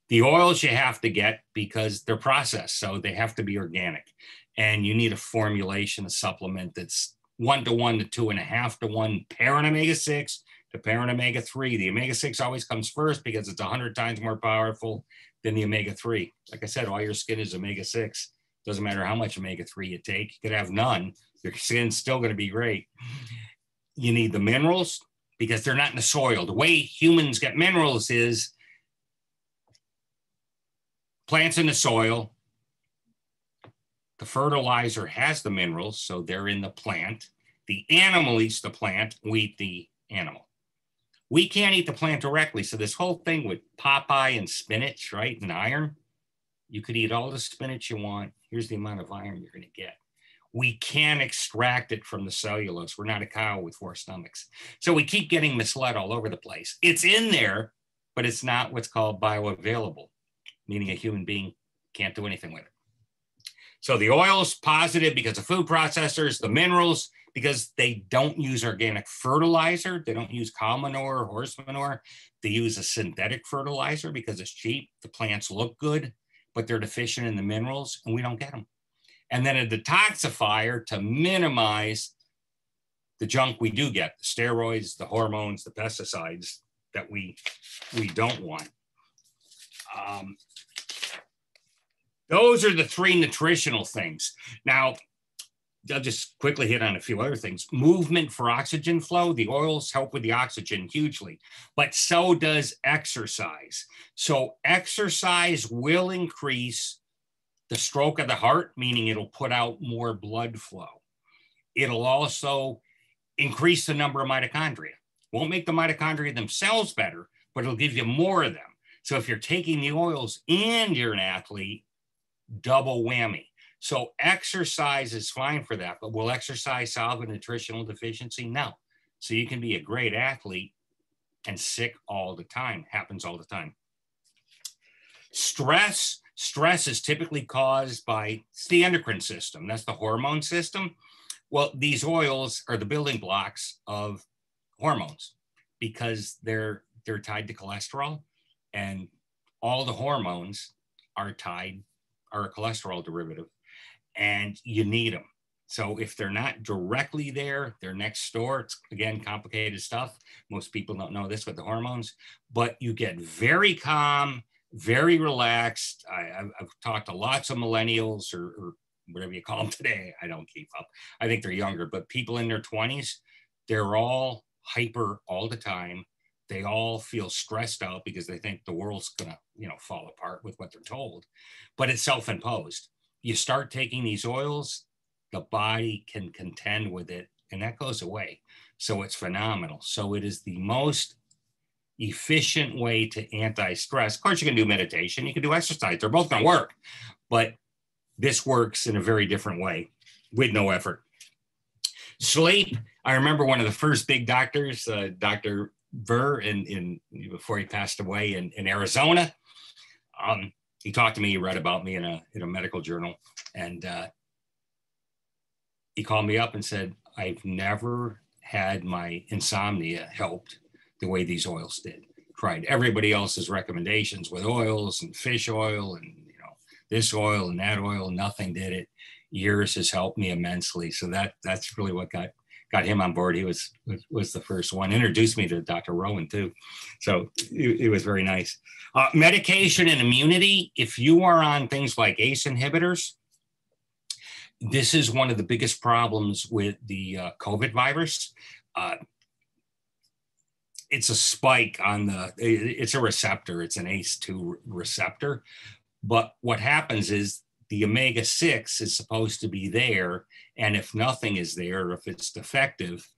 The oils you have to get because they're processed, so they have to be organic. And you need a formulation, a supplement that's 1-to-1 to 2.5-to-1 parent omega-6 to parent omega-3. The omega-6 always comes first because it's 100 times more powerful than the omega-3. Like I said, all your skin is omega-6. Doesn't matter how much omega-3 you take. You could have none. Your skin's still going to be great. You need the minerals because they're not in the soil. The way humans get minerals is plants in the soil. The fertilizer has the minerals, so they're in the plant. The animal eats the plant, we eat the animal. We can't eat the plant directly, so this whole thing with Popeye and spinach, right, and iron, you could eat all the spinach you want. Here's the amount of iron you're going to get. We can't extract it from the cellulose. We're not a cow with 4 stomachs. So we keep getting misled all over the place. It's in there, but it's not what's called bioavailable, meaning a human being can't do anything with it. So the oils, positive because of food processors, the minerals, because they don't use organic fertilizer. They don't use cow manure or horse manure. They use a synthetic fertilizer because it's cheap. The plants look good, but they're deficient in the minerals and we don't get them. And then a detoxifier to minimize the junk we do get, the steroids, the hormones, the pesticides that we don't want. Those are the 3 nutritional things. Now, I'll just quickly hit on a few other things. Movement for oxygen flow. The oils help with the oxygen hugely, but so does exercise. So exercise will increase the stroke of the heart, meaning it'll put out more blood flow. It'll also increase the number of mitochondria. Won't make the mitochondria themselves better, but it'll give you more of them. So if you're taking the oils and you're an athlete, double whammy. So exercise is fine for that, but will exercise solve a nutritional deficiency? No. So you can be a great athlete and sick all the time. Happens all the time. Stress is typically caused by the endocrine system. That's the hormone system. Well, these oils are the building blocks of hormones because they're tied to cholesterol, and all the hormones are a cholesterol derivative, and you need them. So if they're not directly there, they're next door. It's, again, complicated stuff. Most people don't know this with the hormones, but you get very calm, very relaxed. I've talked to lots of millennials or whatever you call them today. I don't keep up. I think they're younger, but people in their 20s, they're all hyper all the time. They all feel stressed out because they think the world's gonna, fall apart with what they're told, but it's self-imposed. You start taking these oils, the body can contend with it, and that goes away. So it's phenomenal. So it is the most efficient way to anti-stress. Of course, you can do meditation, you can do exercise. They're both gonna work, but this works in a very different way with no effort. Sleep. I remember one of the first big doctors, Dr. Burr, before he passed away in Arizona. He talked to me. He read about me in a medical journal, and he called me up and said, "I've never had my insomnia helped the way these oils did. Tried everybody else's recommendations with oils and fish oil and this oil and that oil. Nothing did it. Yours has helped me immensely." So that's really what got him on board. He was the first one. Introduced me to Dr. Rowan too. So it was very nice. Medication and immunity. If you are on things like ACE inhibitors, this is one of the biggest problems with the COVID virus. It's a spike on it's a receptor. It's an ACE2 receptor. But what happens is the omega-6 is supposed to be there. And if nothing is there, if it's defective,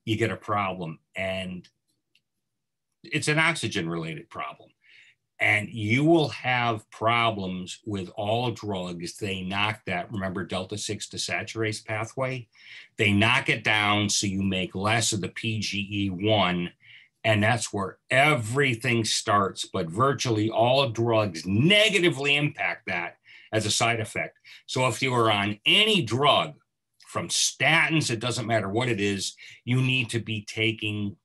you get a problem. And it's an oxygen-related problem. And you will have problems with all drugs. They knock that, remember, delta-6 desaturase pathway? They knock it down so you make less of the PGE1. And that's where everything starts. But virtually all drugs negatively impact that as a side effect. So if you are on any drug, from statins, it doesn't matter what it is, you need to be taking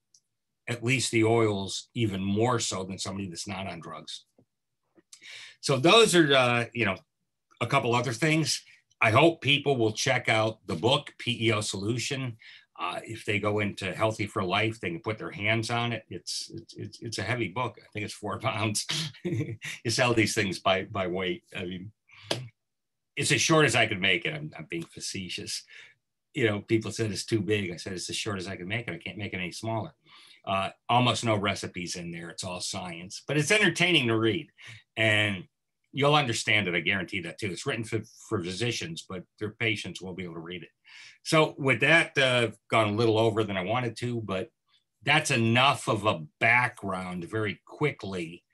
at least the oils, even more so than somebody that's not on drugs. So those are, a couple other things. I hope people will check out the book, PEO Solution. If they go into Healthy for Life, they can put their hands on it. It's a heavy book. I think it's 4 pounds. You sell these things by weight. I mean, it's as short as I could make it. I'm being facetious. People said it's too big. I said it's as short as I can make it. I can't make it any smaller. Almost no recipes in there. It's all science, but it's entertaining to read, and you'll understand it. I guarantee that too. It's written for physicians, but their patients will be able to read it. So with that, gone a little over than I wanted to, but that's enough of a background very quickly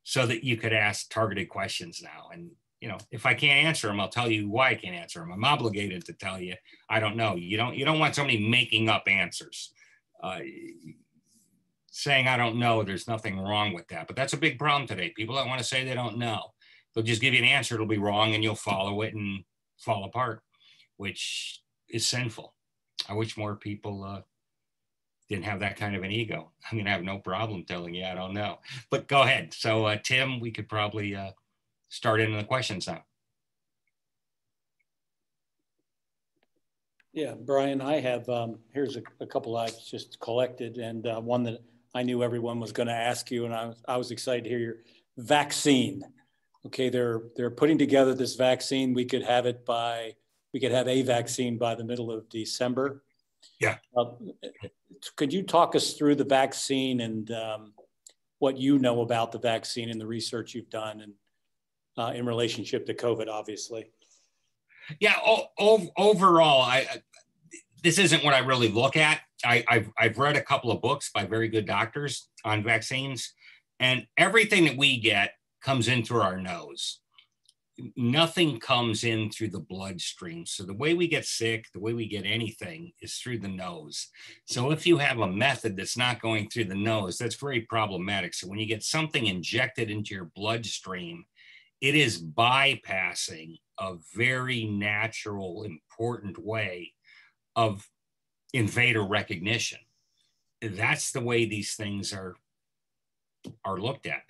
so that you could ask targeted questions now. And, if I can't answer them, I'll tell you why I can't answer them. I'm obligated to tell you, I don't know. You don't want somebody making up answers. Saying, I don't know, there's nothing wrong with that. But that's a big problem today. People don't want to say they don't know. They'll just give you an answer. It'll be wrong and you'll follow it and fall apart, which is sinful. I wish more people didn't have that kind of an ego. I'm going to have no problem telling you I don't know. But go ahead. So, Tim, we could probably start into the questions now.
Yeah, Brian, I have, here's a couple I've just collected, and one that I knew everyone was going to ask you, and I was excited to hear your vaccine. Okay, they're putting together this vaccine. We could have a vaccine by the middle of December.
Yeah.
Could you talk us through the vaccine and what you know about the vaccine and the research you've done, and in relationship to COVID, obviously?
Yeah. Overall, this isn't what I really look at. I've read a couple of books by very good doctors on vaccines, and everything that we get comes in through our nose. Nothing comes in through the bloodstream. So the way we get sick, the way we get anything is through the nose. So if you have a method that's not going through the nose, that's very problematic. So when you get something injected into your bloodstream, it is bypassing a very natural, important way of invader recognition. That's the way these things are looked at.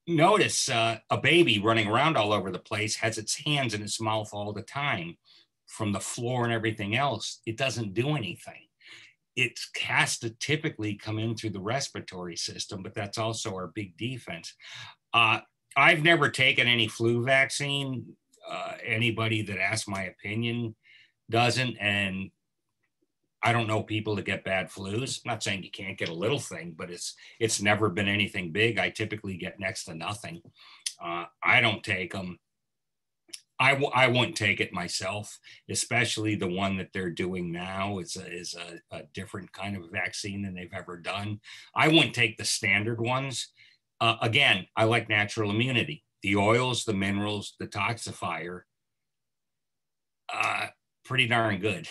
Notice a baby running around all over the place has its hands in its mouth all the time from the floor and everything else. It doesn't do anything. It has to typically come in through the respiratory system, but that's also our big defense. I've never taken any flu vaccine. Anybody that asks my opinion doesn't, and I don't know people that get bad flus. I'm not saying you can't get a little thing, but it's never been anything big. I typically get next to nothing. I don't take them. I wouldn't take it myself, especially the one that they're doing now is a different kind of vaccine than they've ever done. I wouldn't take the standard ones. Again, I like natural immunity. The oils, the minerals, the detoxifier. pretty darn good.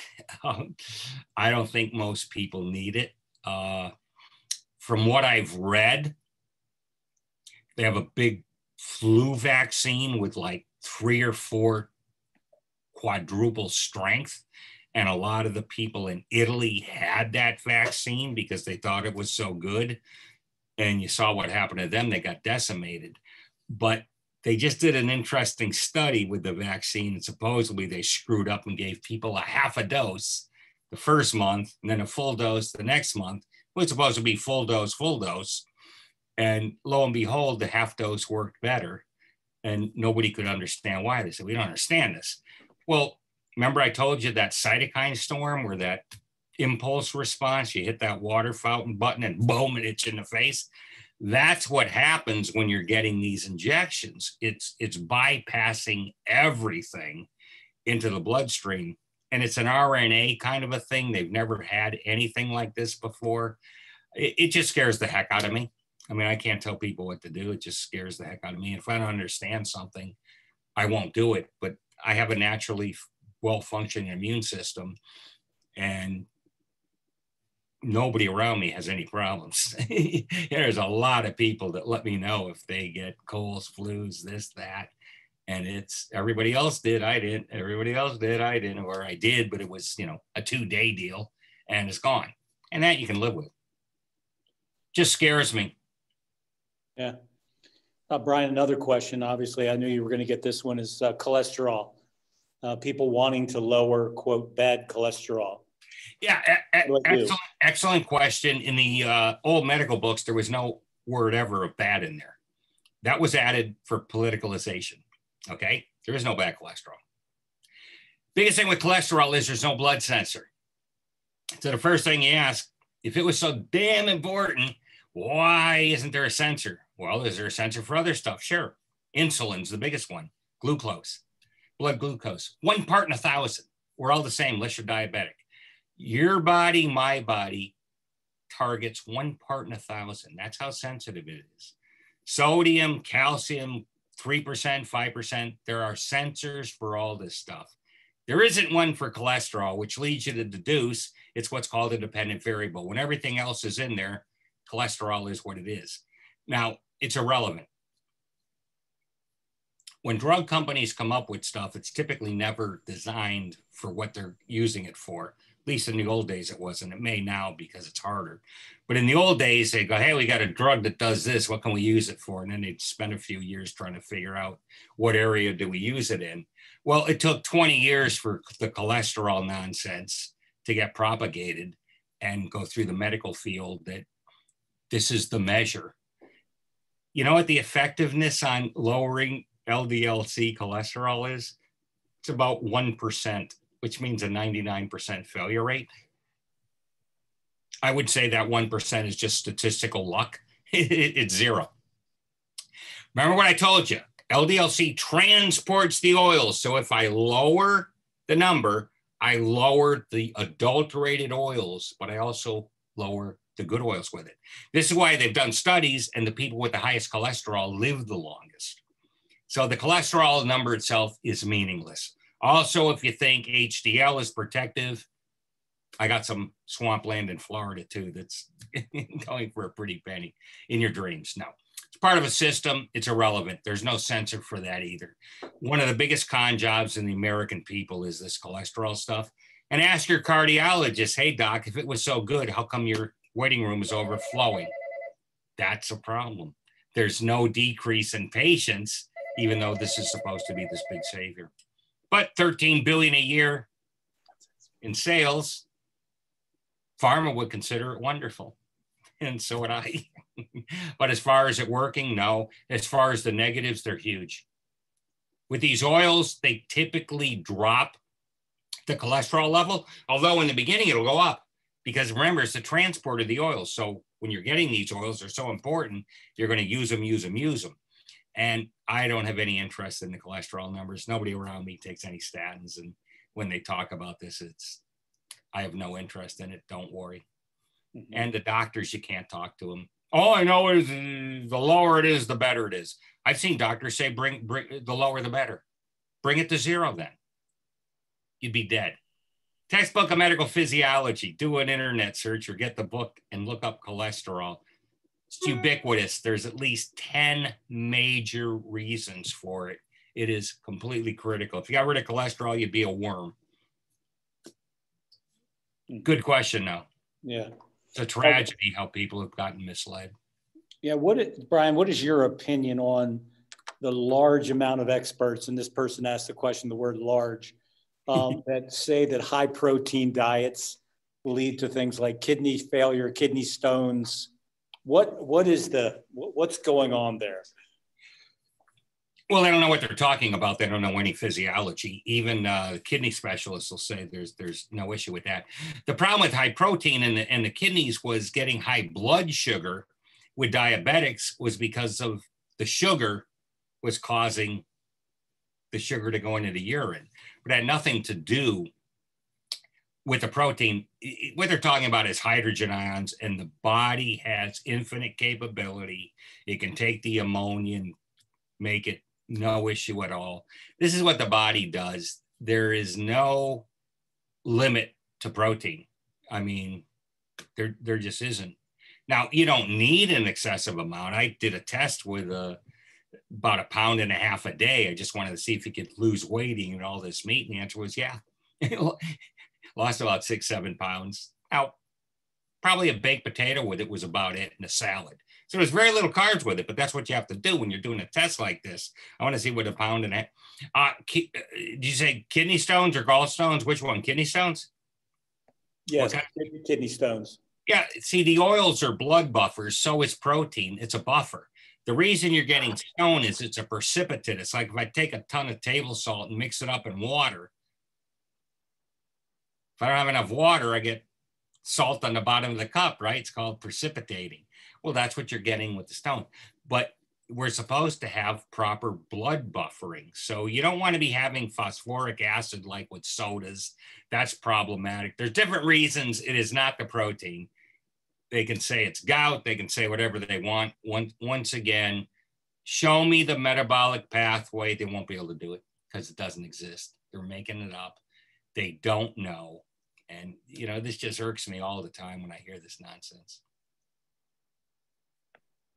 I don't think most people need it. From what I've read, they have a big flu vaccine with like 3 or 4 quadruple strength. And a lot of the people in Italy had that vaccine because they thought it was so good. And you saw what happened to them. They got decimated. But they just did an interesting study with the vaccine. And supposedly they screwed up and gave people a half a dose the first month and then a full dose the next month. It was supposed to be full dose, full dose. And lo and behold, the half dose worked better. And nobody could understand why. They said, we don't understand this. Well, remember I told you that cytokine storm where that impulse response, you hit that water fountain button and boom, it hits you in the face. That's what happens when you're getting these injections. It's bypassing everything into the bloodstream. And it's an RNA kind of a thing. They've never had anything like this before. It just scares the heck out of me. I mean, I can't tell people what to do. It just scares the heck out of me. If I don't understand something, I won't do it. But I have a naturally well-functioning immune system, and nobody around me has any problems. There's a lot of people that let me know if they get colds, flus, this, that. And it's everybody else did, I didn't. Everybody else did, I didn't. Or I did, but it was, a 2-day deal and it's gone. And that you can live with. Just scares me.
Yeah. Brian, another question. Obviously, I knew you were going to get this one is cholesterol. People wanting to lower, quote, bad cholesterol.
Yeah, excellent question. In the old medical books, there was no word ever of bad in there. That was added for politicalization, okay? There is no bad cholesterol. Biggest thing with cholesterol is there's no blood sensor. So the first thing you ask, if it was so damn important, why isn't there a sensor? Well, is there a sensor for other stuff? Sure. Insulin's the biggest one. Glucose, blood glucose. 1 part in 1,000. We're all the same unless you're diabetic. Your body, my body, targets 1 part in 1,000. That's how sensitive it is. Sodium, calcium, 3%, 5%. There are sensors for all this stuff. There isn't one for cholesterol, which leads you to deduce it's what's called a dependent variable. When everything else is in there, cholesterol is what it is. Now, it's irrelevant. When drug companies come up with stuff, it's typically never designed for what they're using it for. At least in the old days it wasn't. It may now because it's harder. But in the old days, they go, hey, we got a drug that does this. What can we use it for? And then they'd spend a few years trying to figure out what area do we use it in. Well, it took 20 years for the cholesterol nonsense to get propagated and go through the medical field that this is the measure. You know what the effectiveness on lowering LDL-C cholesterol is? It's about 1%, which means a 99% failure rate. I would say that 1% is just statistical luck. It's 0. Remember what I told you? LDL-C transports the oils. So if I lower the number, I lower the adulterated oils, but I also lower the good oils with it. This is why they've done studies, and the people with the highest cholesterol live the longest. So the cholesterol number itself is meaningless. Also, if you think HDL is protective, I got some swampland in Florida too that's going for a pretty penny in your dreams. No, it's part of a system. It's irrelevant. There's no sensor for that either. One of the biggest con jobs in the American people is this cholesterol stuff. And ask your cardiologist, hey doc, if it was so good, how come your waiting room is overflowing? That's a problem. There's no decrease in patients, even though this is supposed to be this big savior. But 13 billion a year in sales, pharma would consider it wonderful. And so would I. But as far as it working, no. As far as the negatives, they're huge. With these oils, they typically drop the cholesterol level, although in the beginning it'll go up. Because remember, it's the transport of the oils. So when you're getting these oils, they're so important, you're going to use them, use them, use them. And I don't have any interest in the cholesterol numbers. Nobody around me takes any statins. And when they talk about this, I have no interest in it. Don't worry. Mm-hmm. And the doctors, you can't talk to them. All I know is the lower it is, the better it is. I've seen doctors say, bring the lower, the better. Bring it to 0 then. You'd be dead. Textbook of medical physiology. Do an internet search or get the book and look up cholesterol. It's ubiquitous. There's at least 10 major reasons for it. It is completely critical. If you got rid of cholesterol, you'd be a worm. Good question, though.
Yeah.
It's a tragedy how people have gotten misled.
Yeah. Brian, what is your opinion on the large amount of experts, and this person asked the question, the word large, that say that high protein diets lead to things like kidney failure, kidney stones? What's going on there?
Well, they don't know what they're talking about. They don't know any physiology. Even kidney specialists will say there's no issue with that. The problem with high protein in the kidneys was getting high blood sugar with diabetics was because of the sugar was causing the sugar to go into the urine. But it had nothing to do with the protein. What they're talking about is hydrogen ions, and the body has infinite capability. It can take the ammonia and make it no issue at all. This is what the body does. There is no limit to protein. I mean, there just isn't. Now, you don't need an excessive amount. I did a test with about 1.5 pounds a day. I just wanted to see if you could lose weight eating all this meat. And the answer was, yeah. Lost about 6-7 pounds. Now, probably a baked potato with it was about it, and a salad. So there's very little carbs with it, but that's what you have to do when you're doing a test like this. I want to see what 1.5 pounds. Did you say kidney stones or gallstones? Which one? Kidney stones?
Yes, kidney stones.
Yeah, see, the oils are blood buffers, so is protein. It's a buffer. The reason you're getting stone is it's a precipitate. It's like if I take a ton of table salt and mix it up in water, if I don't have enough water, I get salt on the bottom of the cup, right? It's called precipitating. Well, that's what you're getting with the stone. But we're supposed to have proper blood buffering. So you don't want to be having phosphoric acid like with sodas. That's problematic. There's different reasons it is not the protein. They can say it's gout. They can say whatever they want. Once again, show me the metabolic pathway. They won't be able to do it because it doesn't exist. They're making it up. They don't know. And, you know, this just irks me all the time when I hear this nonsense.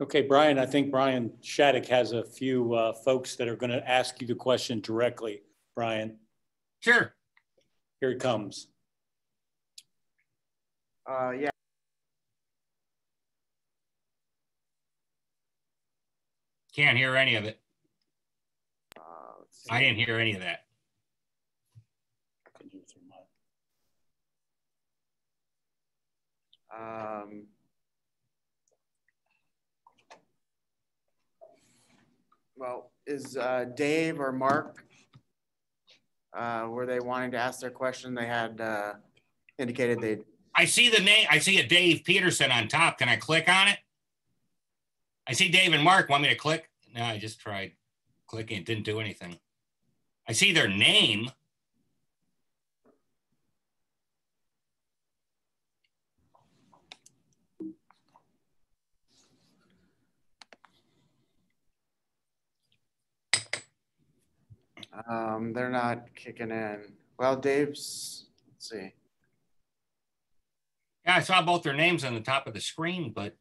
Okay, Brian, I think Brian Shattuck has a few folks that are going to ask you the question directly. Brian.
Sure.
Here it comes.
Yeah.
Can't hear any of it. I didn't hear any of that.
Well, is Dave or Mark, were they wanting to ask their question? They had indicated they.
I see the name. I see a Dave Peterson on top. Can I click on it? I see Dave and Mark. Want me to click? No, I just tried clicking. It didn't do anything. I see their name.
They're not kicking in. Well, Dave's, let's see.
Yeah, I saw both their names on the top of the screen, but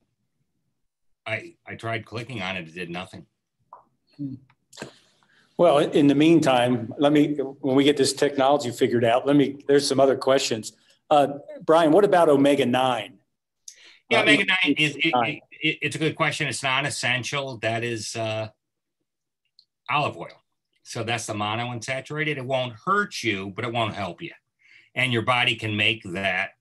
I tried clicking on it. It did nothing.
Well, in the meantime, when we get this technology figured out, there's some other questions. Brian, what about omega-9?
Yeah, omega-9 it's a good question. It's not essential. That is olive oil. So that's the monounsaturated. It won't hurt you, but it won't help you. And your body can make that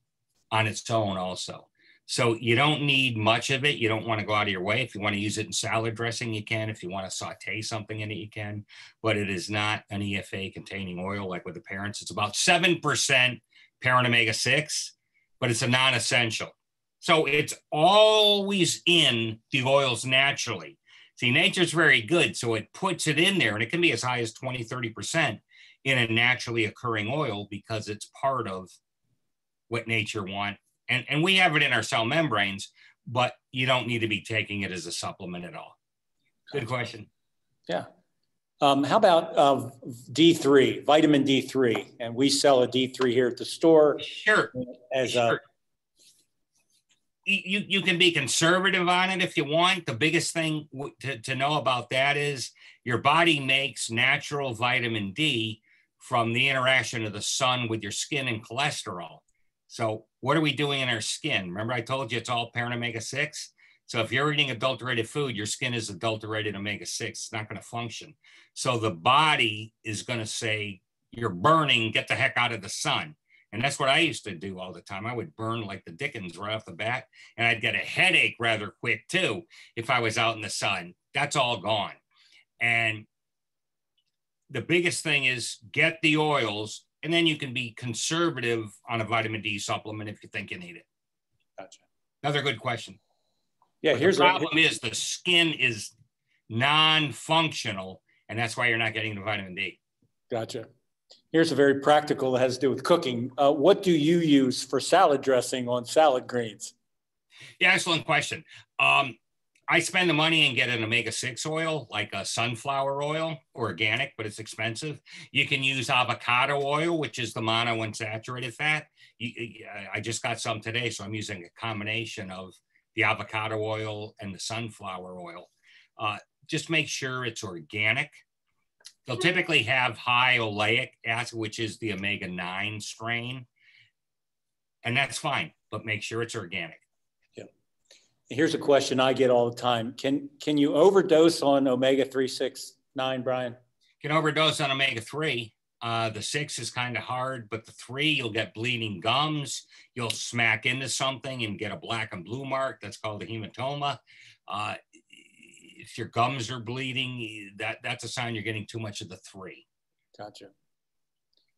on its own also. So you don't need much of it. You don't want to go out of your way. If you want to use it in salad dressing, you can. If you want to saute something in it, you can. But it is not an EFA containing oil like with the parents. It's about 7% parent omega-6, but it's a non-essential. So it's always in the oils naturally. See, nature's very good, so it puts it in there, and it can be as high as 20, 30% in a naturally occurring oil because it's part of what nature wants. And we have it in our cell membranes, but you don't need to be taking it as a supplement at all. Good question.
Yeah. How about D3, vitamin D3? And we sell a D3 here at the store.
Sure.
As
sure. You can be conservative on it if you want. The biggest thing to know about that is your body makes natural vitamin D from the interaction of the sun with your skin and cholesterol. So what are we doing in our skin? Remember I told you it's all parent omega-6? So if you're eating adulterated food, your skin is adulterated omega-6. It's not going to function. So the body is going to say, you're burning, get the heck out of the sun. And that's what I used to do all the time. I would burn like the dickens right off the bat. And I'd get a headache rather quick too if I was out in the sun. That's all gone. And the biggest thing is get the oils, and then you can be conservative on a vitamin D supplement if you think you need it.
Gotcha.
Another good question.
Yeah,
but the problem is the skin is non-functional, and that's why you're not getting the vitamin D. Gotcha.
Here's a very practical that has to do with cooking. What do you use for salad dressing on salad greens?
Yeah, excellent question. I spend the money and get an omega-6 oil, like a sunflower oil, organic, but it's expensive. You can use avocado oil, which is the monounsaturated fat. I just got some today, so I'm using a combination of the avocado oil and the sunflower oil. Just make sure it's organic. They'll typically have high oleic acid, which is the omega-9 strain, and that's fine, but make sure it's organic.
Yeah. Here's a question I get all the time. Can you overdose on omega-3, 6, 9, Brian?
You can overdose on omega-3. The 6 is kind of hard, but the 3, you'll get bleeding gums. You'll smack into something and get a black and blue mark. That's called a hematoma. If your gums are bleeding, that's a sign you're getting too much of the 3.
Gotcha.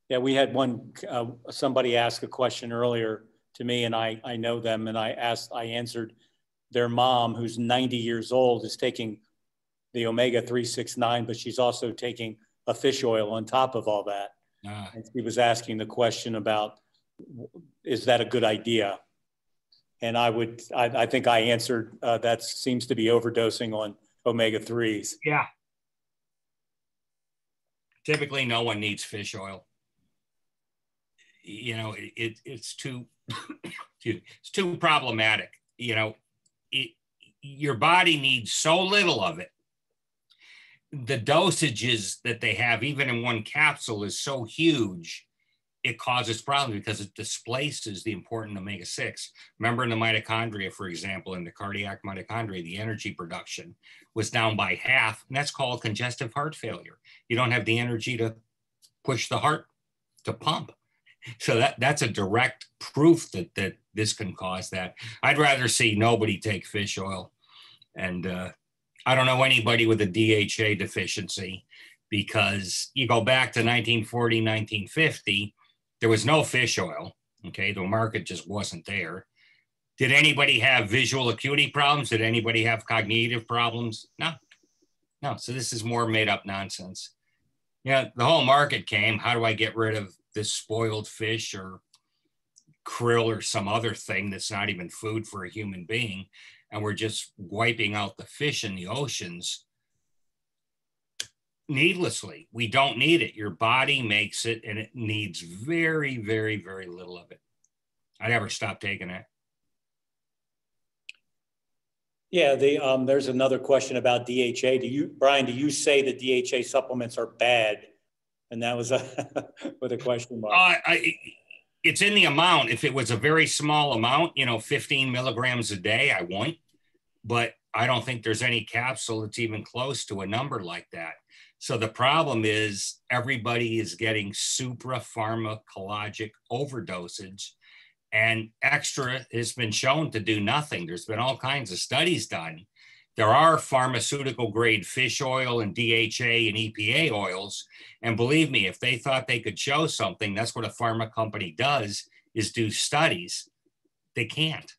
Yeah, we had somebody ask a question earlier to me, and I know them, and I answered their mom, who's 90 years old, is taking the omega-3, 6, 9, but she's also taking a fish oil on top of all that. And she was asking the question about, is that a good idea? And I think I answered that seems to be overdosing on omega-3s.
Yeah. Typically, no one needs fish oil. You know, it's too it's too problematic. You know, your body needs so little of it. The dosages that they have, even in one capsule, is so huge, it causes problems because it displaces the important omega-6. Remember in the mitochondria, for example, in the cardiac mitochondria, the energy production was down by half, and that's called congestive heart failure. You don't have the energy to push the heart to pump. So that's a direct proof that this can cause that. I'd rather see nobody take fish oil. And I don't know anybody with a DHA deficiency, because you go back to 1940, 1950, there was no fish oil. Okay, the market just wasn't there. Did anybody have visual acuity problems? Did anybody have cognitive problems? No. So this is more made up nonsense. Yeah, the whole market came, how do I get rid of this spoiled fish or krill or some other thing that's not even food for a human being? And we're just wiping out the fish in the oceans needlessly. We don't need it. Your body makes it, and it needs very, very, very little of it. I never stopped taking it.
Yeah, there's another question about DHA. Brian, do you say that DHA supplements are bad? And that was with a question mark.
It's in the amount. If it was a very small amount, 15 milligrams a day, I won't. But I don't think there's any capsule that's even close to a number like that. So the problem is everybody is getting supra-pharmacologic overdosage, and extra has been shown to do nothing. There's been all kinds of studies done. There are pharmaceutical grade fish oil and DHA and EPA oils. And believe me, if they thought they could show something, that's what a pharma company does, is do studies. They can't.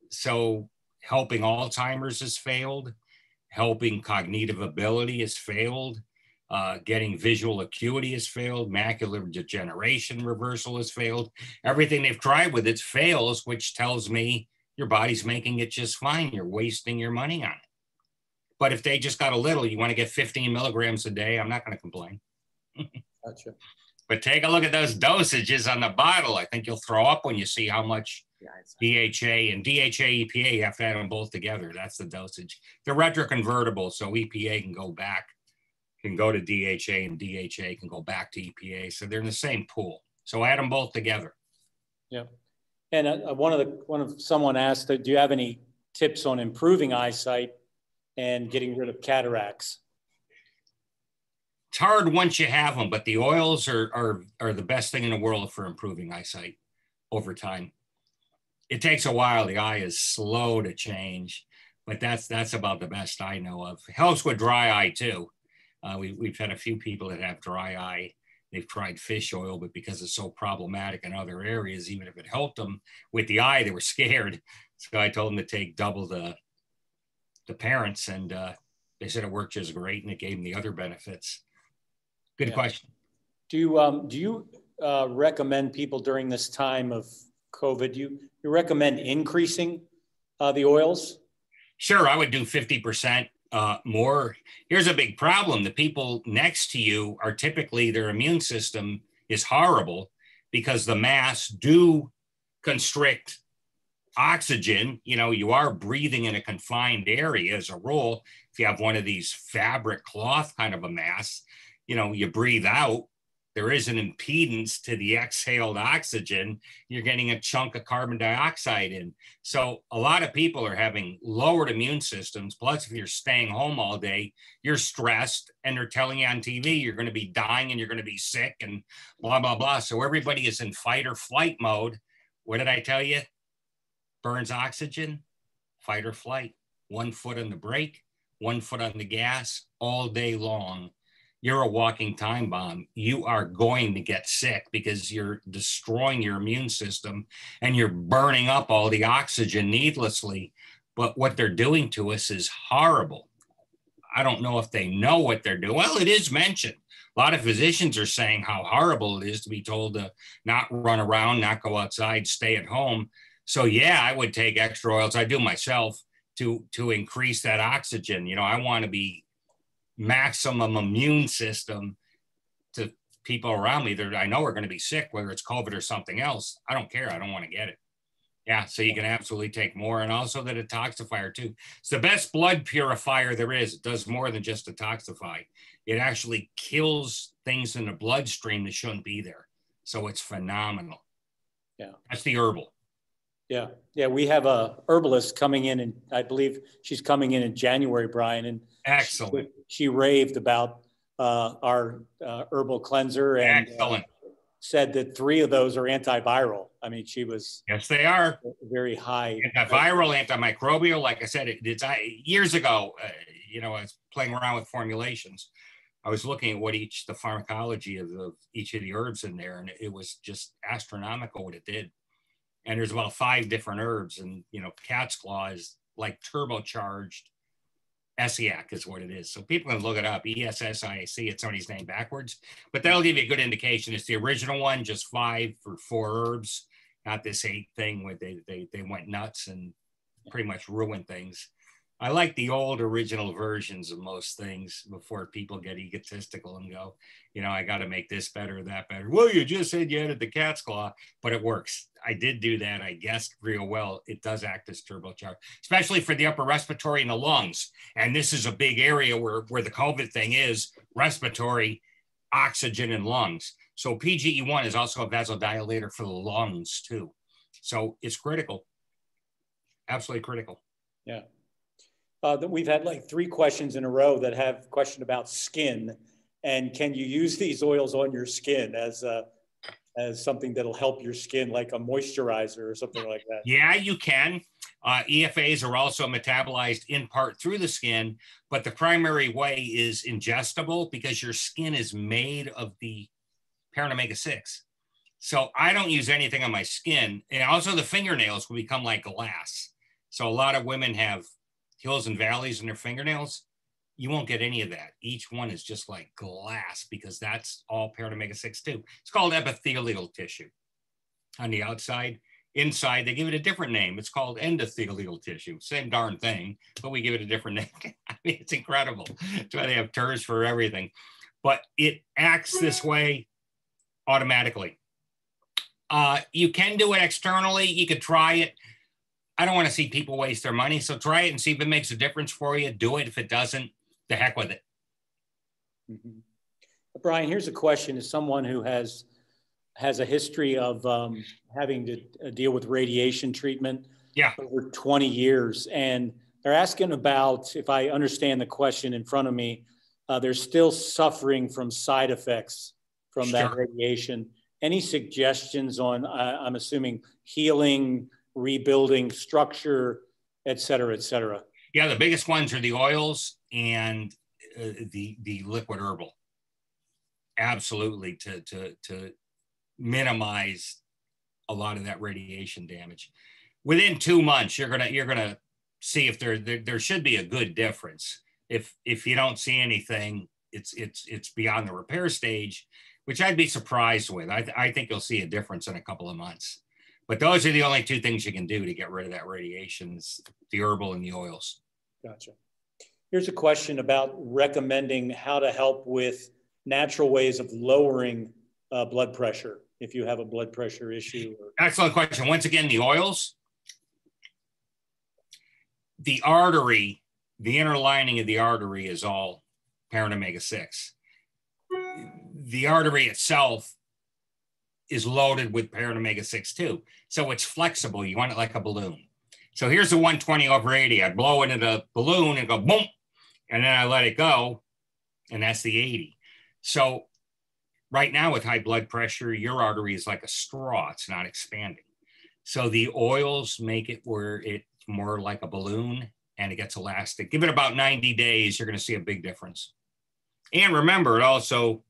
So helping Alzheimer's has failed. Helping cognitive ability has failed. Getting visual acuity has failed. Macular degeneration reversal has failed. Everything they've tried with it fails, which tells me your body's making it just fine. You're wasting your money on it. But if they just got a little, you want to get 15 milligrams a day, I'm not going to complain.
Gotcha.
But take a look at those dosages on the bottle. I think you'll throw up when you see how much DHA and DHA EPA, you have to add them both together. That's the dosage. They're retroconvertible, so EPA can go back, can go to DHA, and DHA can go back to EPA. So they're in the same pool. So add them both together.
Yeah. And someone asked, do you have any tips on improving eyesight and getting rid of cataracts?
It's hard once you have them, but the oils are the best thing in the world for improving eyesight over time. It takes a while. The eye is slow to change, but that's about the best I know of. It helps with dry eye too. We've had a few people that have dry eye. They've tried fish oil, but because it's so problematic in other areas, even if it helped them with the eye, they were scared. So I told them to take double the parents, and they said it worked just great, and it gave them the other benefits. Good question. Do
you recommend people during this time of COVID, you recommend increasing the oils?
Sure, I would do 50% more. Here's a big problem. The people next to you are typically, their immune system is horrible because the masks do constrict oxygen. You know, you are breathing in a confined area as a rule. If you have one of these fabric cloth kind of a mask, you know, you breathe out, there is an impedance to the exhaled oxygen. You're getting a chunk of carbon dioxide in. So a lot of people are having lowered immune systems. Plus, if you're staying home all day, you're stressed, and they're telling you on TV, you're going to be dying and you're going to be sick and blah, blah, blah. So everybody is in fight or flight mode. What did I tell you? Burns oxygen, fight or flight. 1 foot on the brake, 1 foot on the gas all day long. You're a walking time bomb. You are going to get sick because you're destroying your immune system and you're burning up all the oxygen needlessly. But what they're doing to us is horrible. I don't know if they know what they're doing. Well, it is mentioned. A lot of physicians are saying how horrible it is to be told to not run around, not go outside, stay at home. So yeah, I would take extra oils. I do myself to increase that oxygen. You know, I want to be maximum immune system to people around me that I know are going to be sick, whether it's COVID or something else. I don't care. I don't want to get it. Yeah, so you can absolutely take more. And also the detoxifier too. It's the best blood purifier there is. It does more than just detoxify. It actually kills things in the bloodstream that shouldn't be there. So it's phenomenal.
Yeah.
That's the herbal.
Yeah. Yeah. We have a herbalist coming in, and I believe she's coming in January, Brian. And
excellent.
She raved about our herbal cleanser and said that 3 of those are antiviral. I mean, she was.
Yes, they are.
Very high.
Antiviral, antimicrobial. Like I said, years ago, you know, I was playing around with formulations. I was looking at what the pharmacology of each of the herbs in there, and it was just astronomical what it did. And there's about 5 different herbs, and you know, cat's claw is like turbocharged Essiac is what it is. So people can look it up, ESSIAC. It's somebody's name backwards, but that'll give you a good indication. It's the original one, just 5 for 4 herbs, not this 8 thing where they went nuts and pretty much ruined things. I like the old original versions of most things before people get egotistical and go, you know, I got to make this better, that better. Well, you just said you added the cat's claw, but it works. I did do that. I guessed real well. It does act as turbocharge, especially for the upper respiratory and the lungs. And this is a big area where the COVID thing is respiratory, oxygen, and lungs. So PGE1 is also a vasodilator for the lungs too. So it's critical. Absolutely critical.
Yeah. We've had like 3 questions in a row that have question about skin, and can you use these oils on your skin as something that'll help your skin, like a moisturizer or something like that?
Yeah, you can. EFAs are also metabolized in part through the skin, but the primary way is ingestible because your skin is made of the parent omega-6. So I don't use anything on my skin. And also the fingernails will become like glass. So a lot of women have hills and valleys in their fingernails. You won't get any of that. Each one is just like glass because that's all parent omega-6 too. It's called epithelial tissue on the outside. inside, they give it a different name. It's called endothelial tissue. Same darn thing, but we give it a different name. I mean, it's incredible. That's why they have terms for everything. But it acts this way automatically. You can do it externally. You could try it. I don't want to see people waste their money. So try it and see if it makes a difference for you. Do it. If it doesn't, the heck with it.
Mm-hmm. Brian, here's a question. As someone who has a history of having to deal with radiation treatment over 20 years, and they're asking about, if I understand the question in front of me, they're still suffering from side effects from that radiation. Any suggestions on, I'm assuming, healing, rebuilding structure, et cetera, et cetera?
Yeah, the biggest ones are the oils and the liquid herbal. Absolutely, to minimize a lot of that radiation damage. Within 2 months, you're gonna see if there should be a good difference. If you don't see anything, it's beyond the repair stage, which I'd be surprised with. I think you'll see a difference in a couple of months. But those are the only two things you can do to get rid of that radiation: the herbal and the oils. Gotcha.
Here's a question about recommending how to help with natural ways of lowering blood pressure if you have a blood pressure issue.
Excellent question. Once again, the oils, the artery, the inner lining of the artery is all parent omega-6. The artery itself is loaded with parent omega-6 too. So it's flexible. You want it like a balloon. So here's the 120/80. I blow into the balloon and go boom, and then I let it go, and that's the 80. So right now with high blood pressure, your artery is like a straw. It's not expanding. So the oils make it where it's more like a balloon and it gets elastic. Give it about 90 days, you're going to see a big difference. And remember, it also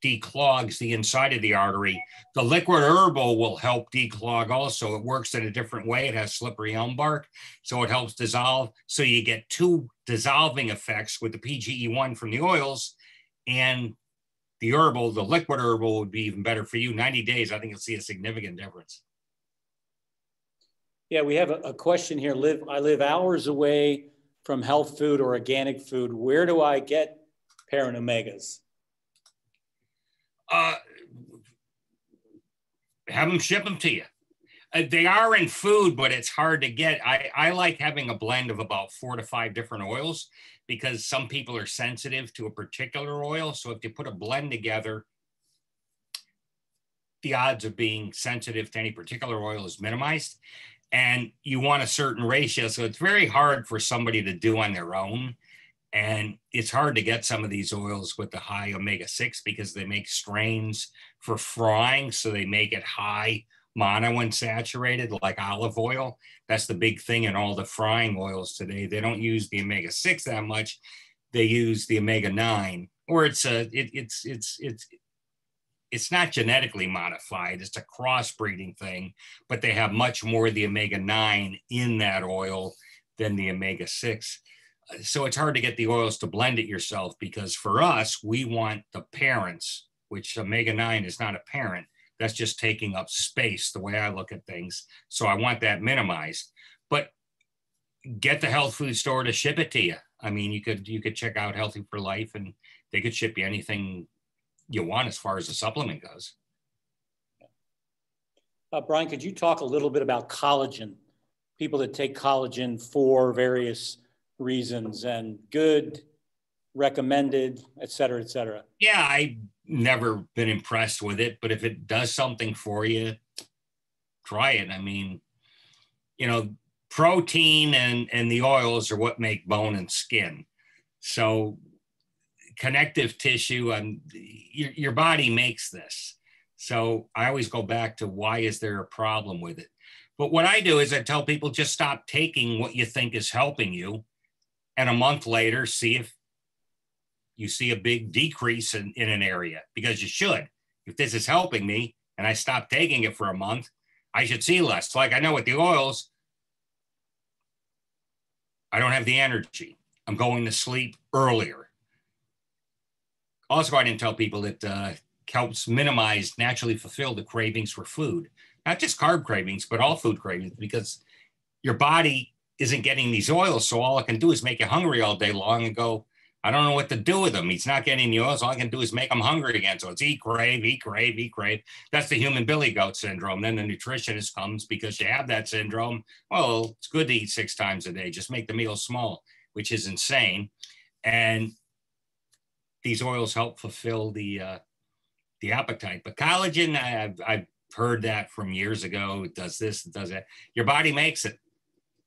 declogs the inside of the artery. The liquid herbal will help declog also. It works in a different way. It has slippery elm bark, so it helps dissolve. So you get two dissolving effects with the PGE1 from the oils, and the herbal, the liquid herbal, would be even better for you. 90 days, I think you'll see a significant difference.
Yeah, we have a question here. I live hours away from health food or organic food. Where do I get parent omegas?
Have them ship them to you. They are in food, but it's hard to get. I like having a blend of about 4 to 5 different oils because some people are sensitive to a particular oil. So if you put a blend together, the odds of being sensitive to any particular oil is minimized. And you want a certain ratio. So it's very hard for somebody to do on their own. And it's hard to get some of these oils with the high omega-6 because they make strains for frying. So they make it high monounsaturated, like olive oil. That's the big thing in all the frying oils today. They don't use the omega-6 that much. They use the omega-9, or it's not genetically modified. It's a crossbreeding thing, but they have much more of the omega-9 in that oil than the omega-6. So it's hard to get the oils to blend it yourself because for us, we want the parents, which omega-9 is not a parent. That's just taking up space, the way I look at things. So I want that minimized. But get the health food store to ship it to you. I mean, you could check out Healthy for Life and they could ship you anything you want as far as the supplement goes.
Brian, could you talk a little bit about collagen? People that take collagen for various reasons, and good, recommended, et cetera, et cetera.
Yeah, I've never been impressed with it, but if it does something for you, try it. I mean, you know, protein and the oils are what make bone and skin. So connective tissue, and your body makes this. So I always go back to why is there a problem with it? But what I do is I tell people just stop taking what you think is helping you, and a month later, see if you see a big decrease in an area, because you should. If this is helping me and I stop taking it for a month, I should see less. Like I know with the oils, I don't have the energy. I'm going to sleep earlier. Also, I didn't tell people that helps minimize, naturally fulfill the cravings for food. not just carb cravings, but all food cravings, because your body isn't getting these oils. So all it can do is make you hungry all day long and go, I don't know what to do with him. He's not getting the oils. All I can do is make him hungry again. So it's eat, crave, eat, crave, eat, crave. That's the human billy goat syndrome. Then the nutritionist comes because you have that syndrome. Well, it's good to eat 6 times a day. Just make the meal small, which is insane. And these oils help fulfill the appetite. But collagen, I've heard that from years ago. It does this, it does that. Your body makes it.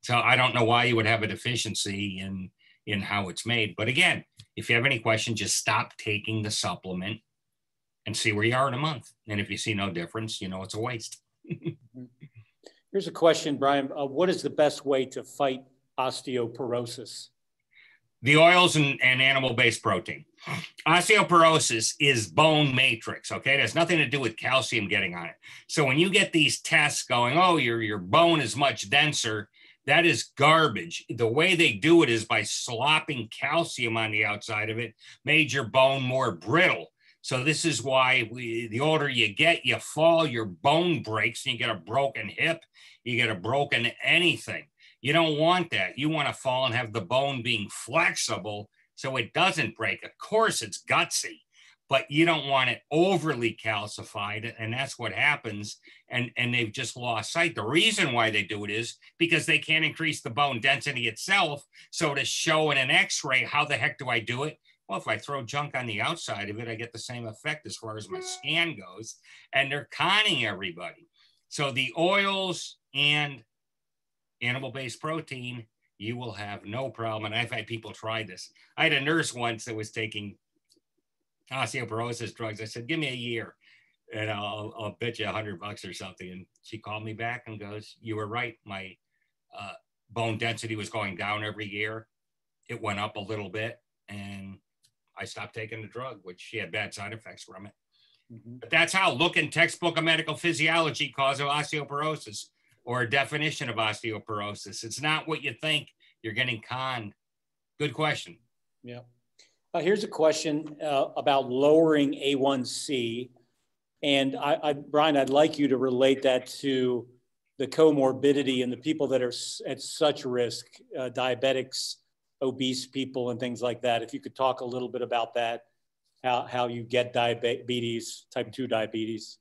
So I don't know why you would have a deficiency in how it's made. But again, if you have any questions, just stop taking the supplement and see where you are in a month. And if you see no difference, you know it's a waste.
Here's a question, Brian. What is the best way to fight osteoporosis?
The oils and animal-based protein. Osteoporosis is bone matrix, okay? It has nothing to do with calcium getting on it. So when you get these tests going, oh, your bone is much denser, that is garbage. The way they do it is by slopping calcium on the outside of it, made your bone more brittle. So this is why the older you get, you fall, your bone breaks, and you get a broken hip, you get a broken anything. You don't want that. You want to fall and have the bone being flexible so it doesn't break. Of course, it's gutsy, but you don't want it overly calcified, and that's what happens, and they've just lost sight. The reason why they do it is because they can't increase the bone density itself, so to show in an x-ray, how the heck do I do it? Well, if I throw junk on the outside of it, I get the same effect as far as my scan goes, and they're conning everybody. So the oils and animal-based protein, you will have no problem. And I've had people try this. I had a nurse once that was taking osteoporosis drugs. I said, give me a year and I'll bet you $100 or something. And she called me back and goes, you were right. My bone density was going down every year. It went up a little bit and I stopped taking the drug, which she had bad side effects from it. Mm-hmm. But that's how, look in textbook of medical physiology, cause of osteoporosis, or a definition of osteoporosis. It's not what you think. You're getting conned. Good question.
Yeah. Here's a question about lowering A1C. And Brian, I'd like you to relate that to the comorbidity and the people that are at such risk, diabetics, obese people, and things like that. If you could talk a little bit about that, how you get diabetes, type 2 diabetes.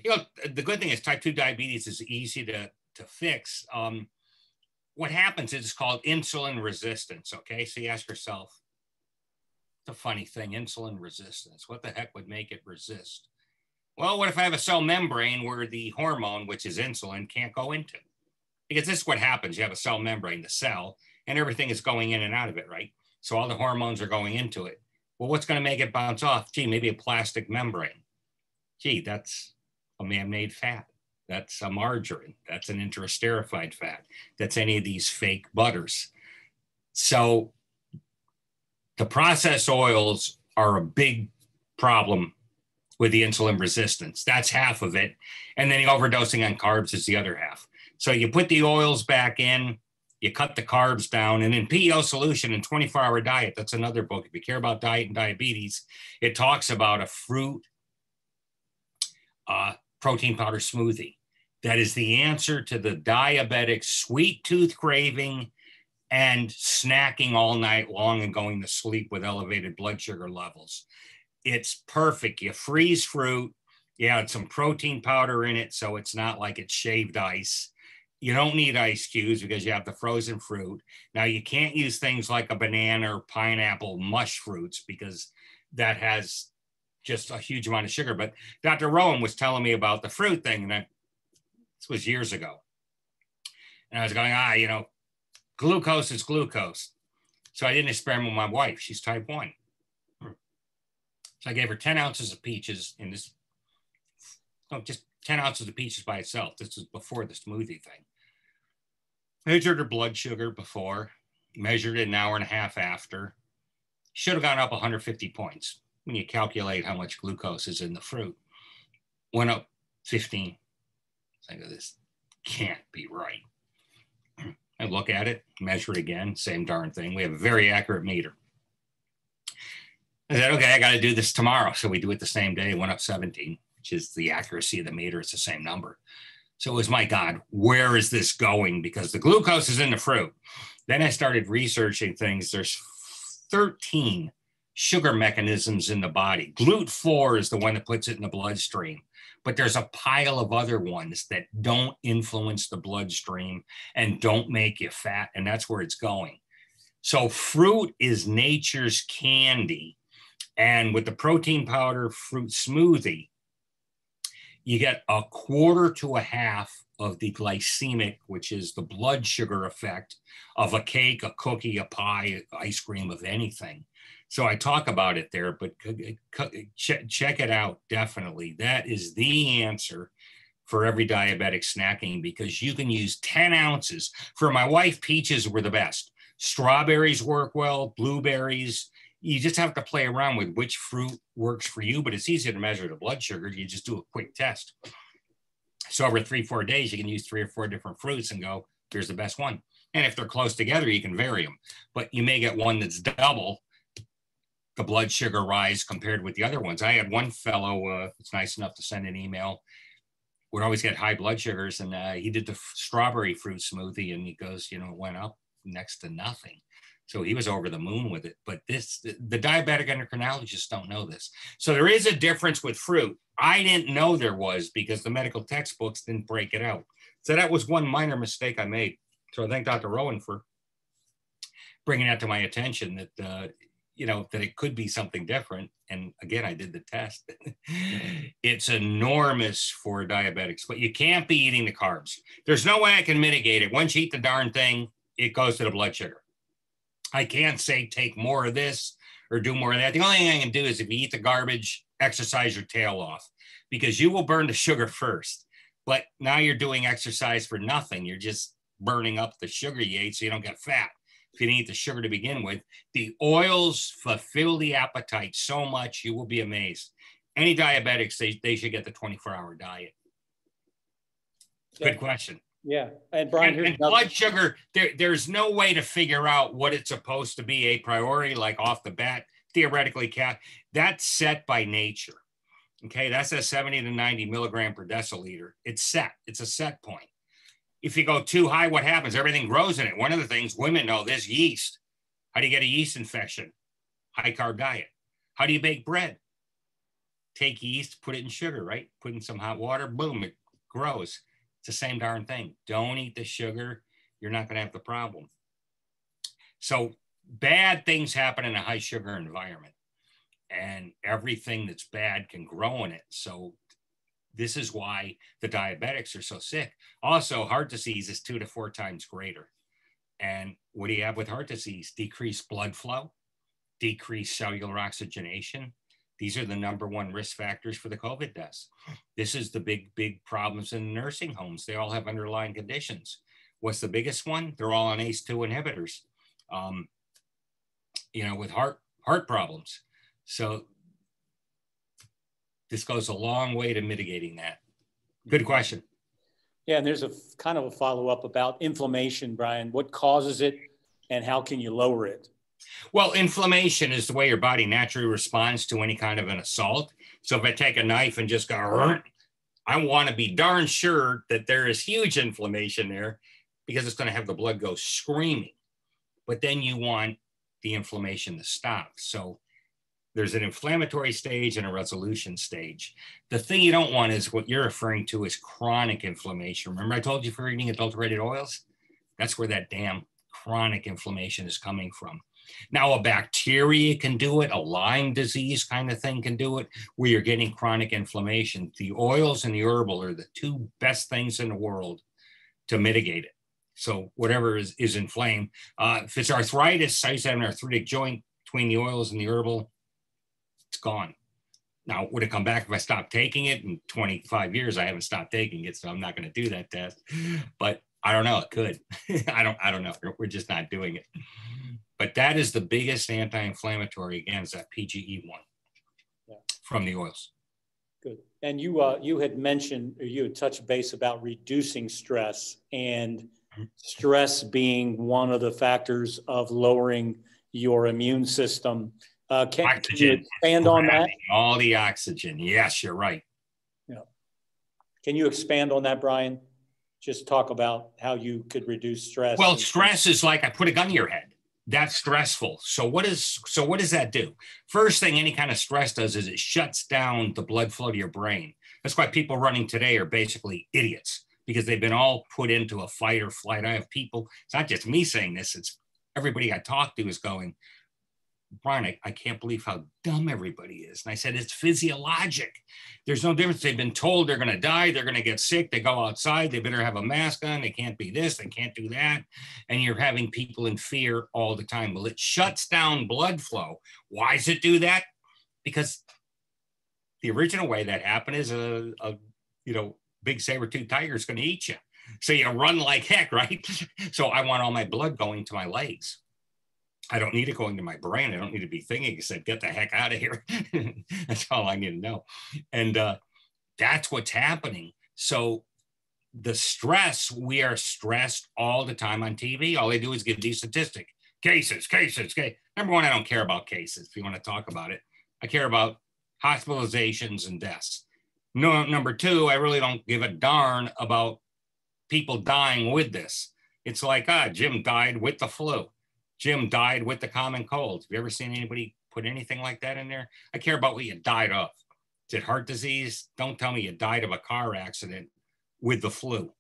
You know, the good thing is type 2 diabetes is easy to fix. What happens is it's called insulin resistance, okay? So you ask yourself, it's a funny thing, insulin resistance. What the heck would make it resist? Well, what if I have a cell membrane where the hormone, which is insulin, can't go into? Because this is what happens. You have a cell membrane, the cell, and everything is going in and out of it, right? So all the hormones are going into it. Well, what's going to make it bounce off? Gee, maybe a plastic membrane. Gee, that's a man-made fat. That's a margarine. That's an interesterified fat. That's any of these fake butters. So the processed oils are a big problem with the insulin resistance. That's half of it. And then the overdosing on carbs is the other half. So you put the oils back in, you cut the carbs down, and in PEO Solution and 24-Hour Diet, that's another book. If you care about diet and diabetes, it talks about a fruit protein powder smoothie. That is the answer to the diabetic sweet tooth craving and snacking all night long and going to sleep with elevated blood sugar levels. It's perfect. You freeze fruit. You add some protein powder in it, so it's not like it's shaved ice. You don't need ice cubes because you have the frozen fruit. Now, you can't use things like a banana or pineapple mush fruits because that has just a huge amount of sugar. But Dr. Rowan was telling me about the fruit thing, and this was years ago. And I was going, you know, glucose is glucose. So I did an experiment with my wife. She's type 1. So I gave her 10 ounces of peaches in this, no, just 10 ounces of peaches by itself. This was before the smoothie thing. Measured her blood sugar before, measured it an hour and a half after. Should have gone up 150 points when you calculate how much glucose is in the fruit. Went up 15. I go, this can't be right. I look at it, measure it again, same darn thing. We have a very accurate meter. I said, okay, I got to do this tomorrow. So we do it the same day. It went up 17. which is the accuracy of the meter. It's the same number. So it was, my God, where is this going? Because the glucose is in the fruit. Then I started researching things. There's 13 sugar mechanisms in the body. GLUT4 is the one that puts it in the bloodstream. But there's a pile of other ones that don't influence the bloodstream and don't make you fat. And that's where it's going. So fruit is nature's candy. And with the protein powder fruit smoothie, you get a quarter to a half of the glycemic, which is the blood sugar effect of a cake, a cookie, a pie, ice cream, of anything. So I talk about it there, but check it out, definitely. That is the answer for every diabetic snacking, because you can use 10 ounces. For my wife, peaches were the best. Strawberries work well, blueberries. You just have to play around with which fruit works for you, but it's easy to measure the blood sugar. You just do a quick test. So over 3-4 days, you can use 3 or 4 different fruits and go, here's the best one. And if they're close together, you can vary them. But you may get one that's double the blood sugar rise compared with the other ones. I had one fellow, it's nice enough to send an email, would always get high blood sugars. And he did the strawberry fruit smoothie, and he goes, it went up next to nothing. So he was over the moon with it. But the diabetic endocrinologists don't know this. So there is a difference with fruit. I didn't know there was, because the medical textbooks didn't break it out. So that was one minor mistake I made. So I thank Dr. Rowan for bringing that to my attention, that, that it could be something different. And again, I did the test. It's enormous for diabetics, but you can't be eating the carbs. There's no way I can mitigate it. Once you eat the darn thing, it goes to the blood sugar. I can't say take more of this or do more of that. The only thing I can do is, if you eat the garbage, exercise your tail off, because you will burn the sugar first. But now you're doing exercise for nothing. You're just burning up the sugar you ate so you don't get fat. If you didn't eat the sugar to begin with, the oils fulfill the appetite so much, you will be amazed. Any diabetics, they should get the 24-hour diet. Good question.
Yeah. And Brian,
and blood sugar, there's no way to figure out what it's supposed to be a priori, like off the bat, theoretically. That's set by nature. Okay, that's a 70 to 90 milligram per deciliter. It's set. It's a set point. If you go too high, what happens? Everything grows in it. One of the things women know, there's yeast. How do you get a yeast infection? High carb diet. How do you bake bread? Take yeast, put it in sugar, right? Put in some hot water, boom, it grows. It's the same darn thing. Don't eat the sugar. You're not going to have the problem. So bad things happen in a high sugar environment, and everything that's bad can grow in it. So this is why the diabetics are so sick. Also, heart disease is 2 to 4 times greater. And what do you have with heart disease? Decreased blood flow, decreased cellular oxygenation. These are the #1 risk factors for the COVID deaths. This is the big problems in nursing homes. They all have underlying conditions. What's the biggest one? They're all on ACE2 inhibitors, with heart problems. So this goes a long way to mitigating that. Good question.
Yeah, and there's a kind of a follow-up about inflammation, Brian. What causes it, and how can you lower it?
Well, inflammation is the way your body naturally responds to any kind of an assault. So if I take a knife and just go, I want to be darn sure that there is huge inflammation there, because it's going to have the blood go screaming. But then you want the inflammation to stop. So there's an inflammatory stage and a resolution stage. The thing you don't want is what you're referring to as chronic inflammation. Remember I told you for eating adulterated oils? That's where that damn chronic inflammation is coming from. Now, a bacteria can do it, a Lyme disease kind of thing can do it, where you're getting chronic inflammation. The oils and the herbal are the 2 best things in the world to mitigate it. So whatever is inflamed, if it's arthritis, I used to have an arthritic joint, between the oils and the herbal, it's gone. Now, would it come back if I stopped taking it? In 25 years, I haven't stopped taking it, so I'm not going to do that test. But I don't know, it could. I don't know. We're just not doing it. But that is the biggest anti-inflammatory, again, is that PGE one from the oils.
Good. And you had mentioned, or you had touched base about reducing stress, and stress being one of the factors of lowering your immune system. Can you expand on that?
All the oxygen. Yes, you're right.
Can you expand on that, Brian? Just talk about how you could reduce stress.
Well, stress is like I put a gun to your head. That's stressful. So what does that do? First thing any kind of stress does is it shuts down the blood flow to your brain. That's why people running today are basically idiots, because they've been all put into a fight or flight. I have people, it's not just me saying this, it's everybody I talk to is going, Brian, I can't believe how dumb everybody is. And I said, it's physiologic. There's no difference. They've been told they're going to die. They're going to get sick. They go outside. They better have a mask on. They can't be this. They can't do that. And you're having people in fear all the time. Well, it shuts down blood flow. Why does it do that? Because the original way that happened is a big saber-toothed tiger is going to eat you. So you run like heck, right? So I want all my blood going to my legs. I don't need it going to my brain. I don't need to be thinking, except get the heck out of here. That's all I need to know. And that's what's happening. So the stress, we are stressed all the time on TV. All they do is give these statistics. Cases. Number one, I don't care about cases, if you want to talk about it. I care about hospitalizations and deaths. No, number two, I really don't give a darn about people dying with this. It's like, Jim died with the flu. Jim died with the common cold. Have you ever seen anybody put anything like that in there? I care about what you died of. Is it heart disease? Don't tell me you died of a car accident with the flu.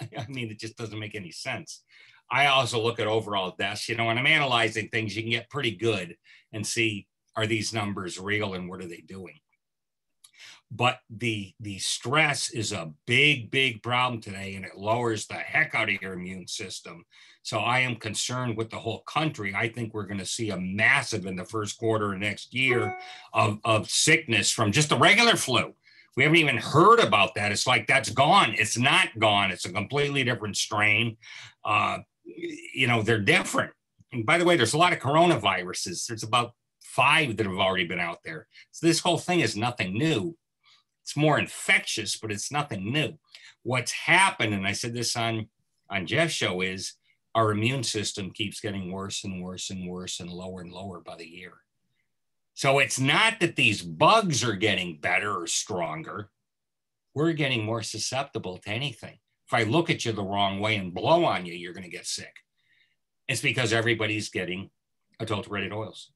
I mean, it just doesn't make any sense. I also look at overall deaths. When I'm analyzing things, you can get pretty good and see, are these numbers real and what are they doing? But the stress is a big problem today, and it lowers the heck out of your immune system. So I am concerned with the whole country. I think we're going to see a massive in the first quarter of next year of sickness from just the regular flu. We haven't even heard about that. It's like that's gone. It's not gone. It's a completely different strain. They're different. And by the way, there's a lot of coronaviruses. There's about 5 that have already been out there. So this whole thing is nothing new. It's more infectious, but it's nothing new. What's happened, and I said this on Jeff's show, is our immune system keeps getting worse and worse and worse and lower by the year. So it's not that these bugs are getting better or stronger. We're getting more susceptible to anything. If I look at you the wrong way and blow on you, you're going to get sick. It's because everybody's getting adulterated oils.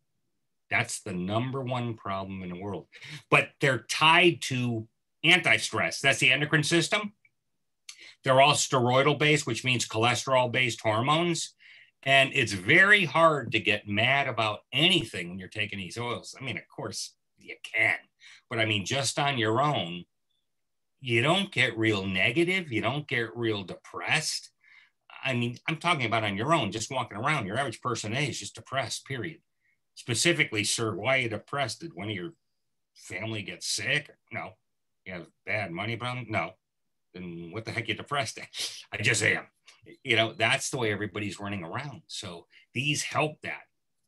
That's the number one problem in the world. But they're tied to anti-stress. That's the endocrine system. They're all steroidal-based, which means cholesterol-based hormones. And it's very hard to get mad about anything when you're taking these oils. I mean, of course, you can. But I mean, just on your own, you don't get real negative. You don't get real depressed. I mean, I'm talking about on your own, just walking around. Your average person is just depressed, period. Specifically, sir, why are you depressed? Did one of your family get sick? No. You have bad money problem? No. Then what the heck are you depressed at? I just am. That's the way everybody's running around. So these help that.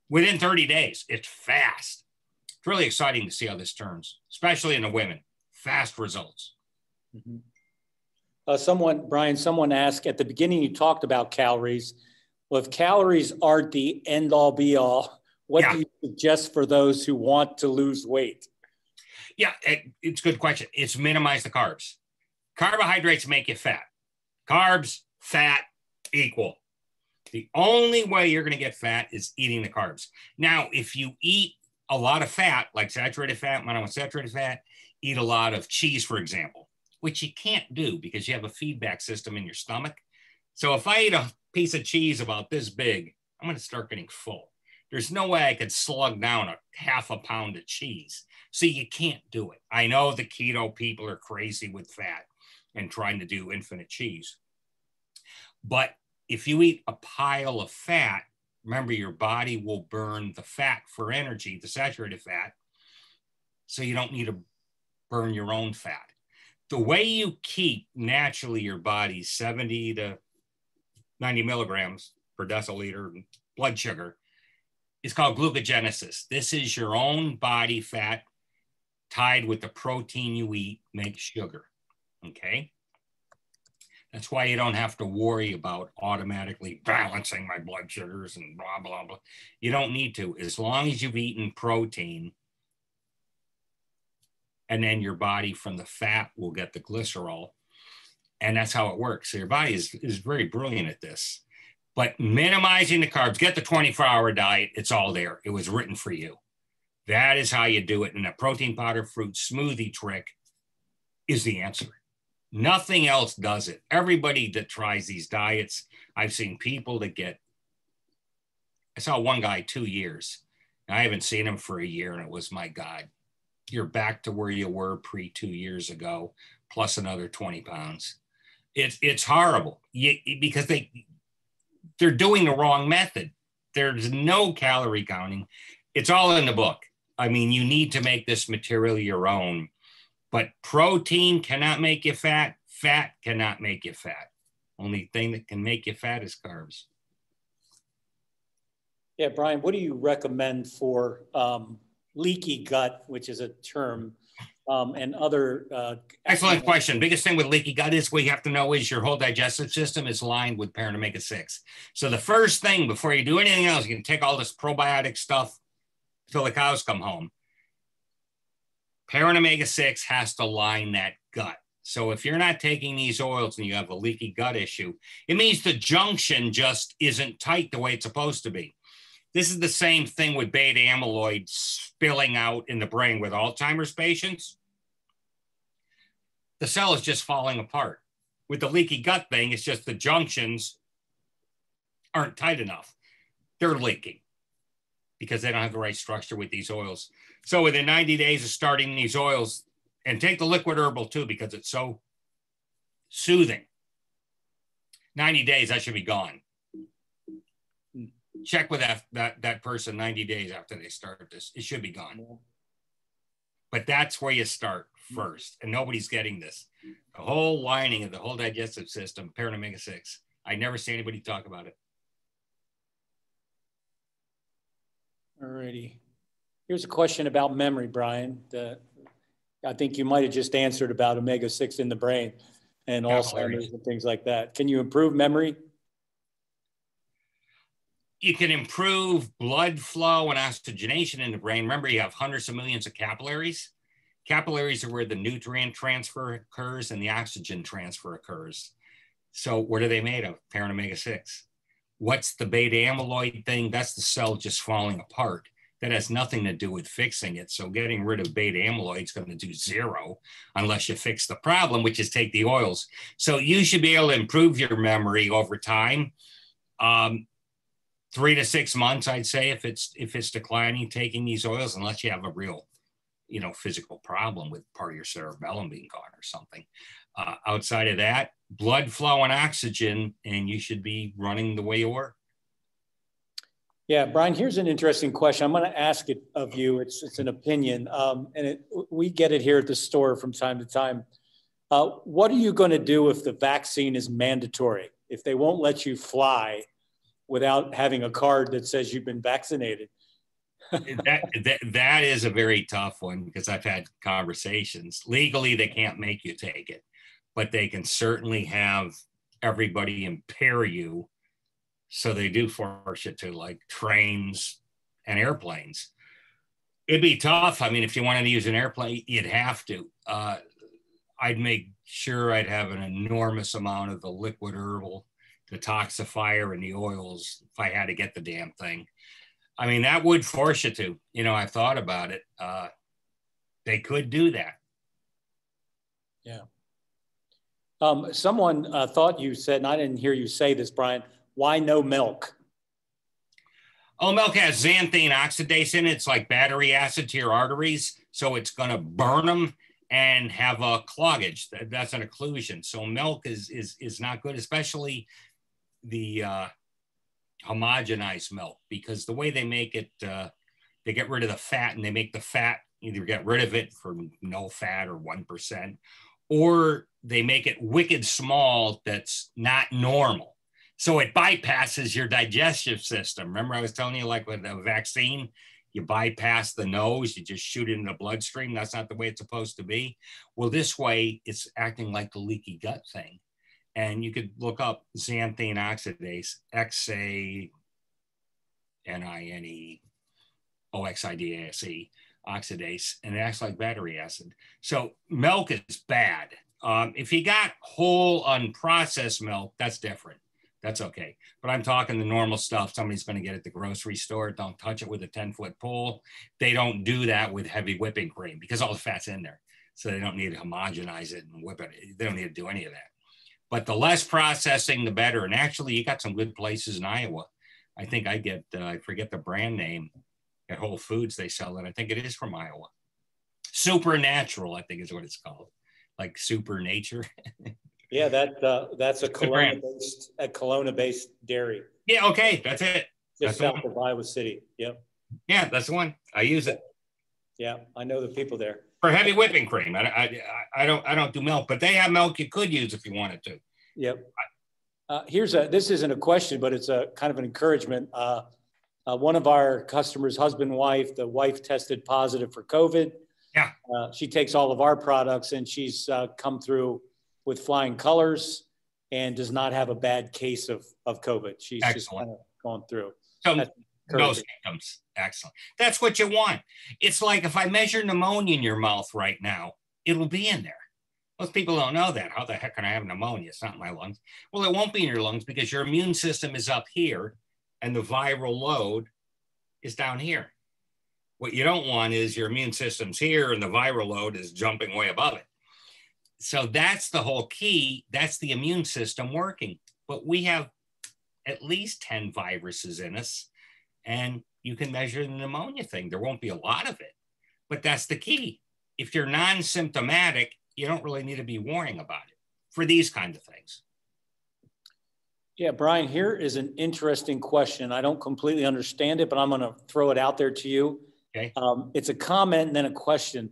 Within 30 days, it's fast. It's really exciting to see how this turns, especially in the women. Fast results.
Mm-hmm. Brian, someone asked at the beginning, you talked about calories. Well, if calories aren't the end all be all, what do you suggest for those who want to lose weight?
Yeah, it's a good question. It's minimize the carbs. Carbohydrates make you fat. Carbs, fat, equal. The only way you're going to get fat is eating the carbs. Now, if you eat a lot of fat, like saturated fat, monounsaturated fat, eat a lot of cheese, for example, which you can't do because you have a feedback system in your stomach. So if I eat a piece of cheese about this big, I'm going to start getting full. There's no way I could slug down a half a pound of cheese. So you can't do it. I know the keto people are crazy with fat and trying to do infinite cheese. But if you eat a pile of fat, remember your body will burn the fat for energy, the saturated fat. So you don't need to burn your own fat. The way you keep naturally your body's 70 to 90 milligrams per deciliter blood sugar is called glucogenesis. This is your own body fat tied with the protein you eat makes sugar, okay? That's why you don't have to worry about automatically balancing my blood sugars and blah, blah, blah. You don't need to. As long as you've eaten protein and then your body from the fat will get the glycerol. And that's how it works. So your body is very brilliant at this. But minimizing the carbs, get the 24-hour diet. It's all there. It was written for you. That is how you do it. And a protein powder fruit smoothie trick is the answer. Nothing else does it. Everybody that tries these diets, I've seen people that get, I saw one guy 2 years. And I haven't seen him for a year. And it was, my God, you're back to where you were pre 2 years ago, plus another 20 pounds. It's horrible because they're doing the wrong method. There's no calorie counting. It's all in the book. I mean, you need to make this material your own, but protein cannot make you fat. Fat cannot make you fat. Only thing that can make you fat is carbs.
Yeah, Brian, what do you recommend for leaky gut, which is a term, and other?
Excellent question. Biggest thing with leaky gut is what you have to know is your whole digestive system is lined with parent omega-6. So the first thing before you do anything else, you can take all this probiotic stuff till the cows come home. Parent omega-6 has to line that gut. So if you're not taking these oils and you have a leaky gut issue, it means the junction just isn't tight the way it's supposed to be. This is the same thing with beta amyloid spilling out in the brain with Alzheimer's patients. The cell is just falling apart. With the leaky gut thing, it's just the junctions aren't tight enough. They're leaking because they don't have the right structure with these oils. So within 90 days of starting these oils, and take the liquid herbal too, because it's so soothing. 90 days, that should be gone. Check with that person 90 days after they start this. It should be gone. But that's where you start first. And nobody's getting this. The whole lining of the whole digestive system, parent omega-6. I never see anybody talk about it.
All righty. Here's a question about memory, Brian. I think you might have just answered about omega-6 in the brain and Alzheimer's and things like that. Can you improve memory?
You can improve blood flow and oxygenation in the brain. Remember, you have hundreds of millions of capillaries. Capillaries are where the nutrient transfer occurs and the oxygen transfer occurs. So what are they made of? Parent omega-6. What's the beta amyloid thing? That's the cell just falling apart. That has nothing to do with fixing it. So getting rid of beta amyloid is going to do zero unless you fix the problem, which is take the oils. So you should be able to improve your memory over time. 3 to 6 months, I'd say, if it's declining, taking these oils, unless you have a real, physical problem with part of your cerebellum being gone or something. Outside of that, blood flow and oxygen, and you should be running the way you were.
Yeah, Brian, here's an interesting question. I'm going to ask it of you. It's an opinion, and we get it here at the store from time to time. What are you going to do if the vaccine is mandatory? If they won't let you fly without having a card that says you've been vaccinated?
That is a very tough one because I've had conversations. Legally, they can't make you take it, but they can certainly have everybody impair you. So they do force it to like trains and airplanes. It'd be tough. I mean, if you wanted to use an airplane, you'd have to. I'd make sure I'd have an enormous amount of the liquid herbal detoxifier and the oils if I had to get the damn thing. I mean, that would force you to. I've thought about it. They could do that.
Yeah. Someone thought you said, and I didn't hear you say this, Brian, why no milk?
Oh, milk has xanthine oxidase in it. It's like battery acid to your arteries. So it's going to burn them and have a cloggage. That's an occlusion. So milk is not good, especially the homogenized milk, because the way they make it, they get rid of the fat and they make the fat, either get rid of it for no fat or 1%, or they make it wicked small that's not normal. So it bypasses your digestive system. Remember I was telling you, like with a vaccine, you bypass the nose, you just shoot it in the bloodstream. That's not the way it's supposed to be. Well, this way it's acting like the leaky gut thing. And you could look up xanthine oxidase, XANINE, OXIDASE. oxidase, and it acts like battery acid. So milk is bad. If you got whole unprocessed milk, that's different. That's okay. But I'm talking the normal stuff somebody's going to get at the grocery store. Don't touch it with a 10-foot pole. They don't do that with heavy whipping cream because all the fat's in there. So they don't need to homogenize it and whip it. They don't need to do any of that. But the less processing, the better. And actually, you got some good places in Iowa. I think I get, I forget the brand name at Whole Foods they sell it. I think it is from Iowa. Supernatural, I think is what it's called. Like super nature.
Yeah, that's a Kelowna-based dairy.
Yeah, okay, that's it.
Just south of Iowa City. Yep.
Yeah, that's the one. I use it.
Yeah, I know the people there.
For heavy whipping cream. I don't do milk, but they have milk you could use if you wanted to.
Yep. This isn't a question, but it's a kind of an encouragement. One of our customers, husband and wife, the wife tested positive for COVID.
Yeah.
She takes all of our products and she's come through with flying colors and does not have a bad case of COVID. She's
Excellent.
Just kind of going through.
So no symptoms. Excellent. That's what you want. It's like if I measure pneumonia in your mouth right now, it'll be in there. Most people don't know that. How the heck can I have pneumonia? It's not in my lungs. Well, it won't be in your lungs because your immune system is up here and the viral load is down here. What you don't want is your immune system's here and the viral load is jumping way above it. So that's the whole key. That's the immune system working. But we have at least 10 viruses in us, and you can measure the pneumonia thing. There won't be a lot of it, but that's the key. If you're non-symptomatic, you don't really need to be worrying about it for these kinds of things.
Yeah, Brian, here is an interesting question. I don't completely understand it, but I'm going to throw it out there to you.
Okay.
It's a comment and then a question.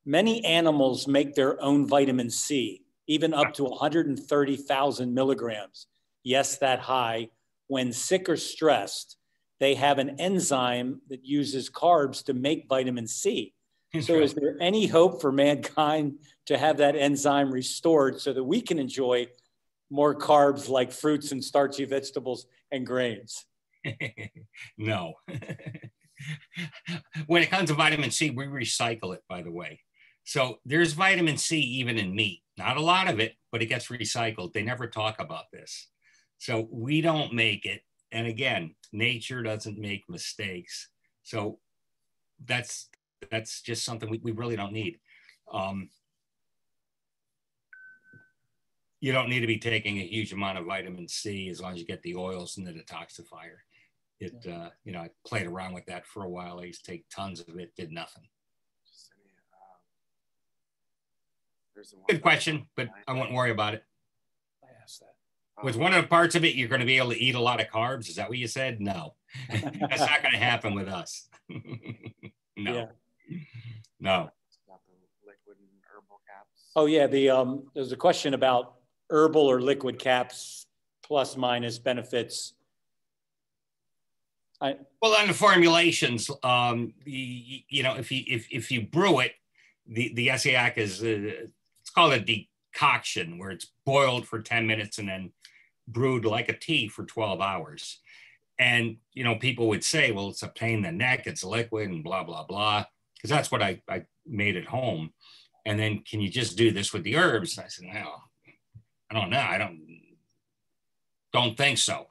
Many animals make their own vitamin C, even up to 130,000 milligrams. Yes, that high. When sick or stressed, they have an enzyme that uses carbs to make vitamin C. So is there any hope for mankind to have that enzyme restored so that we can enjoy more carbs like fruits and starchy vegetables and grains?
No. When it comes to vitamin C, we recycle it, by the way. So there's vitamin C even in meat. Not a lot of it, but it gets recycled. They never talk about this. So we don't make it. And again, nature doesn't make mistakes. So that's just something we really don't need. You don't need to be taking a huge amount of vitamin C as long as you get the oils and the detoxifier. I played around with that for a while. I used to take tons of it, did nothing. Good question, but I wouldn't worry about it.
I asked that.
Was one of the parts of it you're going to be able to eat a lot of carbs? Is that what you said? No, that's not going to happen with us. No,
Yeah.
No.
Liquid and herbal caps.
Oh yeah, there's a question about herbal or liquid caps, plus minus benefits.
Well, on the formulations, if you brew it, the Eyesight is it's called a decoction, where it's boiled for 10 minutes and then brewed like a tea for 12 hours. And people would say, well, it's a pain in the neck, it's liquid, and blah blah blah, because that's what I made at home. And then, can you just do this with the herbs? And I said, no, I don't know. I don't think so.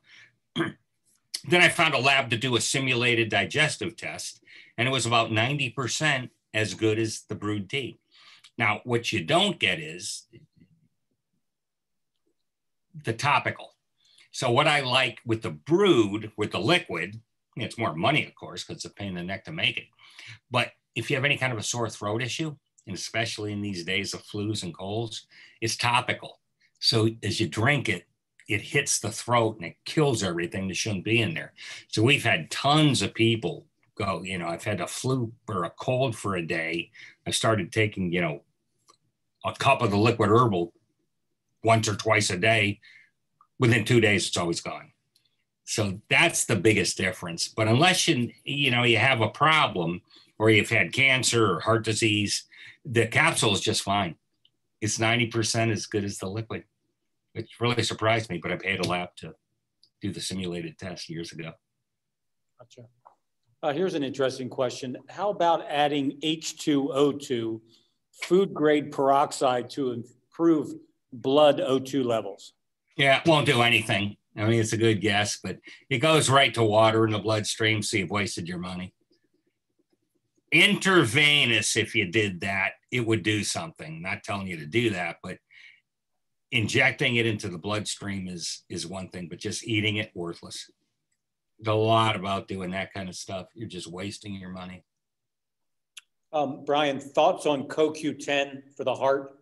Then I found a lab to do a simulated digestive test, and it was about 90% as good as the brewed tea. Now, what you don't get is the topical. So what I like with the brewed, with the liquid, it's more money, of course, because it's a pain in the neck to make it. But if you have any kind of a sore throat issue, and especially in these days of flus and colds, it's topical. So as you drink it, it hits the throat and it kills everything that shouldn't be in there. So we've had tons of people go, I've had a flu or a cold for a day. I started taking, a cup of the liquid herbal once or twice a day. Within 2 days, it's always gone. So that's the biggest difference. But unless you have a problem, or you've had cancer or heart disease, the capsule is just fine. It's 90% as good as the liquid. It really surprised me, but I paid a lab to do the simulated test years ago.
Gotcha. Here's an interesting question. How about adding H2O2, food grade peroxide, to improve blood O2 levels?
Yeah, it won't do anything. I mean, it's a good guess, but it goes right to water in the bloodstream, so you've wasted your money. Intravenous, if you did that, it would do something. Not telling you to do that, but injecting it into the bloodstream is one thing, but just eating it, worthless. There's a lot about doing that kind of stuff. You're just wasting your money.
Brian, thoughts on CoQ10 for the heart?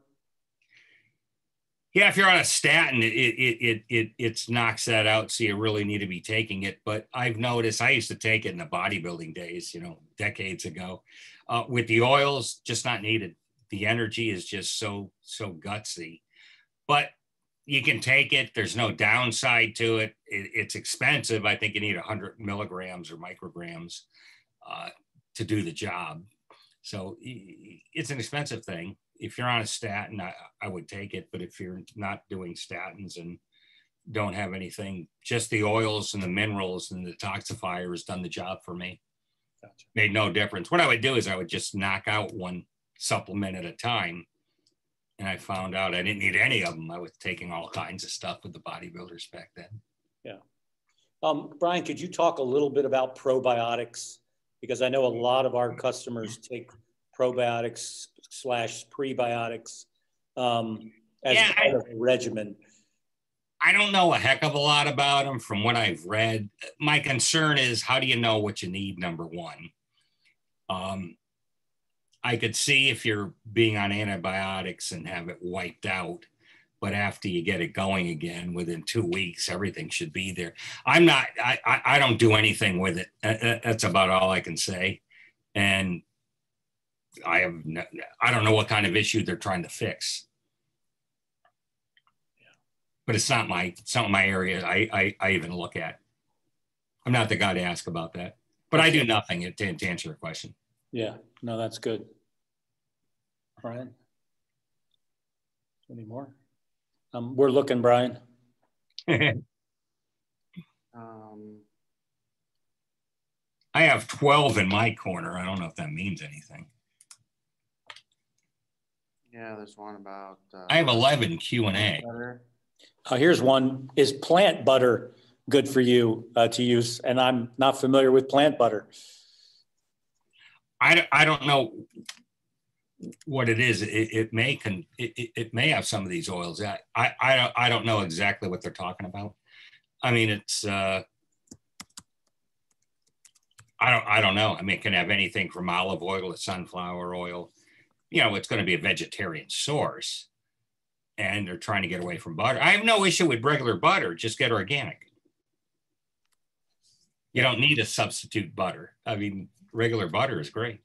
Yeah, if you're on a statin, it knocks that out, so you really need to be taking it. But I've noticed, I used to take it in the bodybuilding days, decades ago. With the oils, just not needed. The energy is just so gutsy. But you can take it. There's no downside to it. It's expensive. I think you need 100 milligrams or micrograms to do the job. So it's an expensive thing. If you're on a statin, I would take it. But if you're not doing statins and don't have anything, just the oils and the minerals and the detoxifier has done the job for me. Gotcha. Made no difference. What I would do is I would just knock out one supplement at a time. And I found out I didn't need any of them. I was taking all kinds of stuff with the bodybuilders back then.
Yeah. Brian, could you talk a little bit about probiotics? Because I know a lot of our customers take probiotics / prebiotics as part of a regimen.
I don't know a heck of a lot about them from what I've read. My concern is, how do you know what you need, number one? I could see if you're being on antibiotics and have it wiped out, but after you get it going again, within 2 weeks, everything should be there. I don't do anything with it. That's about all I can say. And I don't know what kind of issue they're trying to fix. But it's not my area I even look at. I'm not the guy to ask about that. But I do nothing to answer your question.
Yeah, no, that's good. Brian? Any more? We're looking, Brian.
I have 12 in my corner. I don't know if that means anything.
Yeah, there's one about...
I have 11 Q&A.
Here's one. Is plant butter good for you to use? And I'm not familiar with plant butter.
I don't know what it is. It may have some of these oils. I don't know exactly what they're talking about. I mean, it's I don't know. I mean, it can have anything from olive oil to sunflower oil. It's going to be a vegetarian source, and they're trying to get away from butter. I have no issue with regular butter. Just get organic. You don't need a substitute butter. I mean, regular butter is great.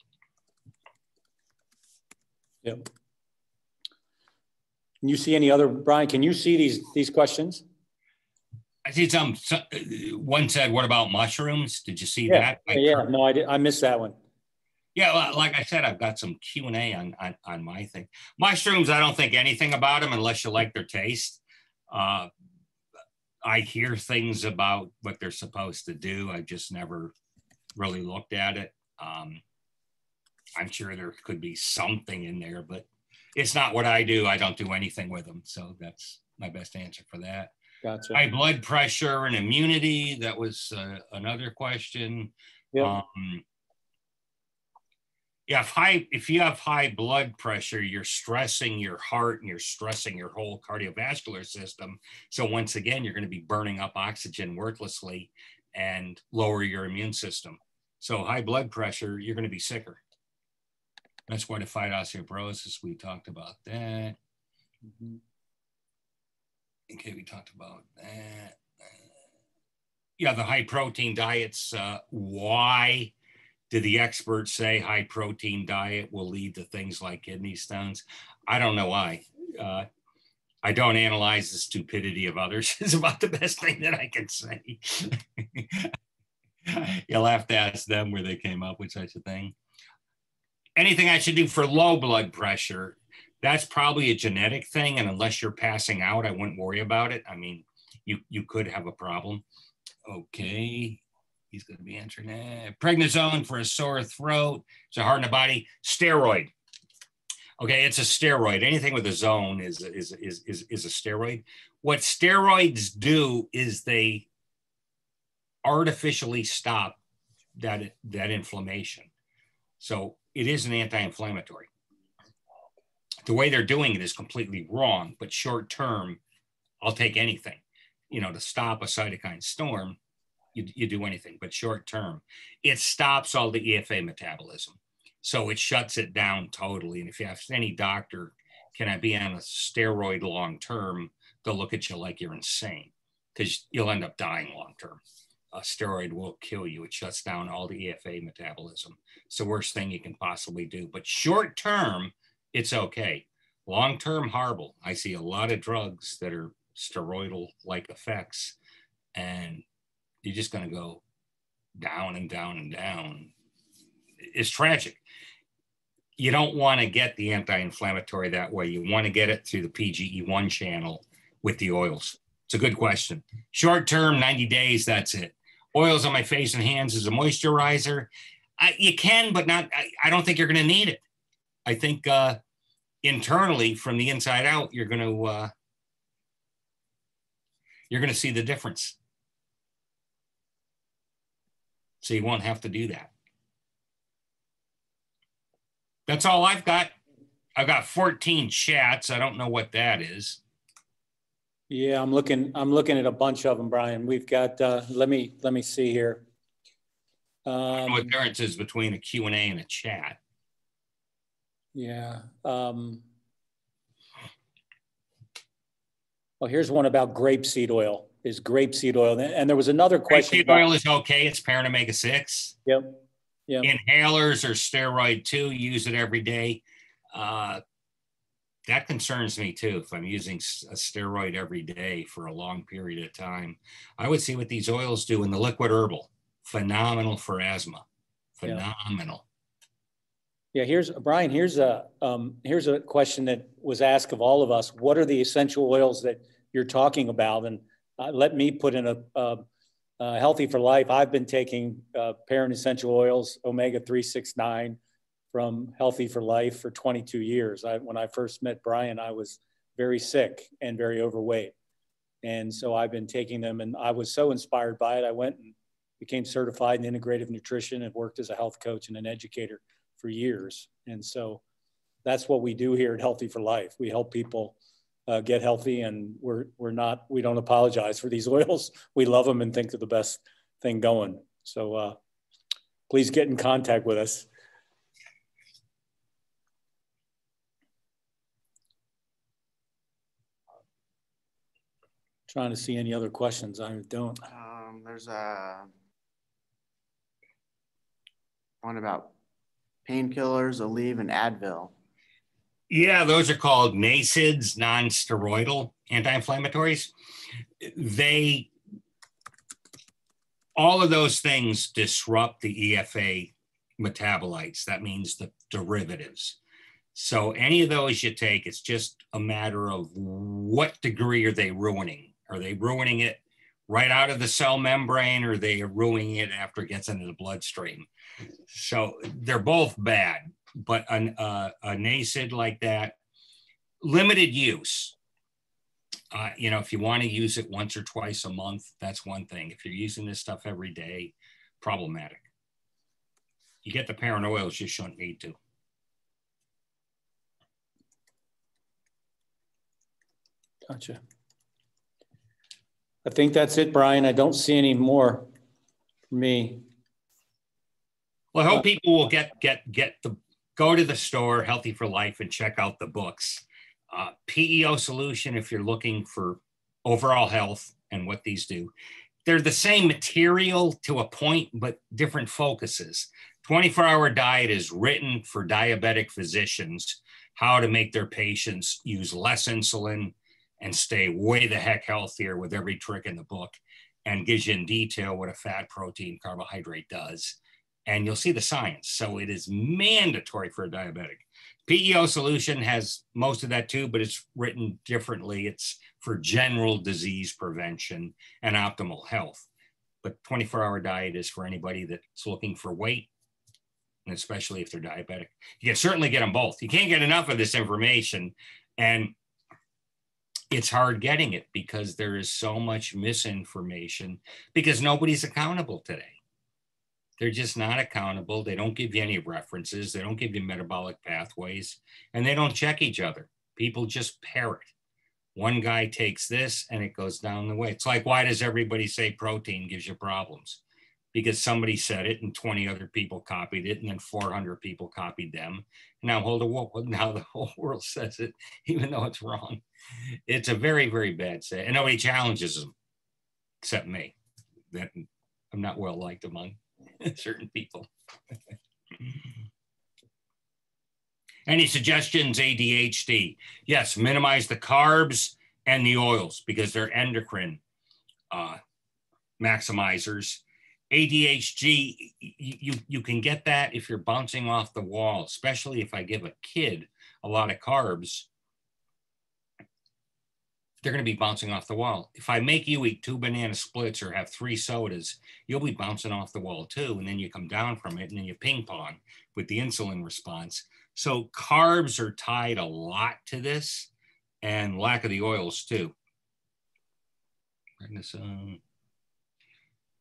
Yep. Can you see any other, Brian, can you see these questions?
I see some one said, what about mushrooms? Did you see that?
Yeah, no, I missed that one.
Yeah, well, like I said, I've got some Q&A on my thing. Mushrooms, I don't think anything about them unless you like their taste. I hear things about what they're supposed to do. I've just never really looked at it. I'm sure there could be something in there, but it's not what I do. I don't do anything with them. So that's my best answer for that.
Gotcha.
High blood pressure and immunity. That was another question.
Yeah.
If you have high blood pressure, you're stressing your heart and you're stressing your whole cardiovascular system. So once again, you're going to be burning up oxygen worthlessly and lower your immune system. So high blood pressure, you're going to be sicker. That's why to fight osteoporosis, we talked about that. Mm-hmm. Okay, we talked about that. Yeah, the high protein diets. Why did the experts say high protein diet will lead to things like kidney stones? I don't know why. I don't analyze the stupidity of others. It's about the best thing that I can say. You'll have to ask them where they came up with such a thing. Anything I should do for low blood pressure, that's probably a genetic thing. And unless you're passing out, I wouldn't worry about it. I mean, you could have a problem. Okay. He's going to be answering that. Prednisone for a sore throat. It's a heart in the body. Steroid. Okay, it's a steroid. Anything with a zone is a steroid. What steroids do is they artificially stop that inflammation. So it is an anti-inflammatory. The way they're doing it is completely wrong, but short term, I'll take anything. You know, to stop a cytokine storm, you do anything, but short term, it stops all the EFA metabolism. So it shuts it down totally. And if you ask any doctor, can I be on a steroid long term, they'll look at you like you're insane because you'll end up dying long term. A steroid will kill you. It shuts down all the EFA metabolism. It's the worst thing you can possibly do. But short term, it's okay. Long term, horrible. I see a lot of drugs that are steroidal-like effects, and you're just going to go down and down and down. It's tragic. You don't want to get the anti-inflammatory that way. You want to get it through the PGE1 channel with the oils. It's a good question. Short term, 90 days, that's it. Oils on my face and hands as a moisturizer. You can, but not. I don't think you're going to need it. I think internally, from the inside out, you're going to see the difference. So you won't have to do that. That's all I've got. I've got 14 chats. I don't know what that is.
Yeah, I'm looking at a bunch of them, Brian. We've got, let me see here.
I don't know what the difference is between a Q&A and a chat.
Yeah. Well, here's one about grapeseed oil. Is grapeseed oil, and there was another question.
Grapeseed oil is okay. It's parent omega-6.
Yep. Yep.
Inhalers are steroid too. Use it every day. That concerns me too. If I'm using a steroid every day for a long period of time, I would see what these oils do in the liquid herbal. Phenomenal for asthma. Phenomenal.
Yeah. Here's Brian. Here's a question that was asked of all of us. What are the essential oils that you're talking about? And let me put in a Healthy for Life. I've been taking parent essential oils, omega-369 from Healthy for Life for 22 years. When I first met Brian, I was very sick and very overweight. And so I've been taking them, and I was so inspired by it. I went and became certified in integrative nutrition and worked as a health coach and an educator for years. And so that's what we do here at Healthy for Life. We help people get healthy, and we don't apologize for these oils. We love them and think they're the best thing going. So please get in contact with us. Trying to see any other questions. I don't.
There's one about painkillers, Aleve, and Advil.
Yeah, those are called NSAIDs, non-steroidal anti-inflammatories. All of those things disrupt the EFA metabolites. That means the derivatives. So any of those you take, it's just a matter of what degree are they ruining? Are they ruining it right out of the cell membrane, or are they ruining it after it gets into the bloodstream? So they're both bad. But an NSAID like that, limited use. If you want to use it once or twice a month, that's one thing. If you're using this stuff every day, problematic. You get the parent oils, you shouldn't need to.
Gotcha. I think that's it, Brian. I don't see any more for me.
Well, I hope people will go to the store, Healthy for Life, and check out the books. PEO Solution, if you're looking for overall health and what these do. They're the same material to a point, but different focuses. 24-Hour Diet is written for diabetic physicians, how to make their patients use less insulin and stay way the heck healthier with every trick in the book, and gives you in detail what a fat, protein, carbohydrate does. And you'll see the science. So it is mandatory for a diabetic. PEO Solution has most of that too, but it's written differently. It's for general disease prevention and optimal health. But 24-hour diet is for anybody that's looking for weight, and especially if they're diabetic. You can certainly get them both. You can't get enough of this information, and it's hard getting it because there is so much misinformation because nobody's accountable today. They're just not accountable. They don't give you any references. They don't give you metabolic pathways, and they don't check each other. People just parrot. One guy takes this and it goes down the way. It's like, why does everybody say protein gives you problems? Because somebody said it and 20 other people copied it, and then 400 people copied them. Now the whole world says it, even though it's wrong. It's a very, very bad say, and nobody challenges them except me. That I'm not well liked among certain people. Any suggestions? ADHD. Yes, minimize the carbs and the oils because they're endocrine maximizers. ADHD, you can get that if you're bouncing off the wall, especially if I give a kid a lot of carbs, they're going to be bouncing off the wall. If I make you eat 2 banana splits or have 3 sodas, you'll be bouncing off the wall too. And then you come down from it and then you ping pong with the insulin response. So carbs are tied a lot to this, and lack of the oils too.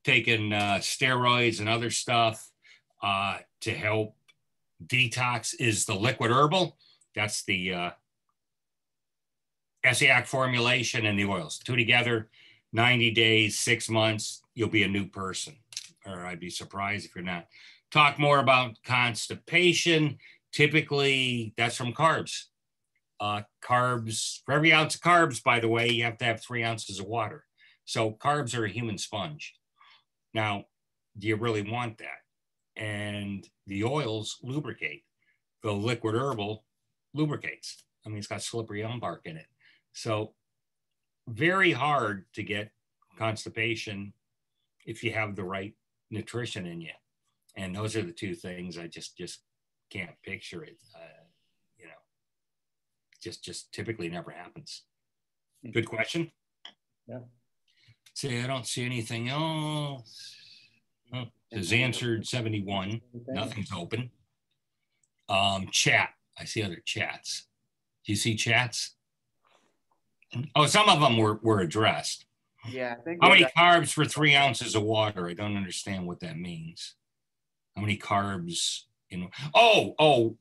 Taking steroids and other stuff to help detox is the liquid herbal. That's the SEAC formulation and the oils. 2 together, 90 days, 6 months, you'll be a new person. Or I'd be surprised if you're not. Talk more about constipation. Typically, that's from carbs. Carbs, for every ounce of carbs, by the way, you have to have 3 ounces of water. So carbs are a human sponge. Now, do you really want that? And the oils lubricate. The liquid herbal lubricates. I mean, it's got slippery elm bark in it. So very hard to get constipation if you have the right nutrition in you. And those are the 2 things I just can't picture it. You know, just typically never happens. Good question.
Yeah.
See, I don't see anything else. Oh, it says answered 71. Nothing's open. Chat. I see other chats. Do you see chats? Oh, some of them were addressed.
Yeah, I think.
How many carbs for 3 ounces of water? I don't understand what that means. How many carbs in? Oh,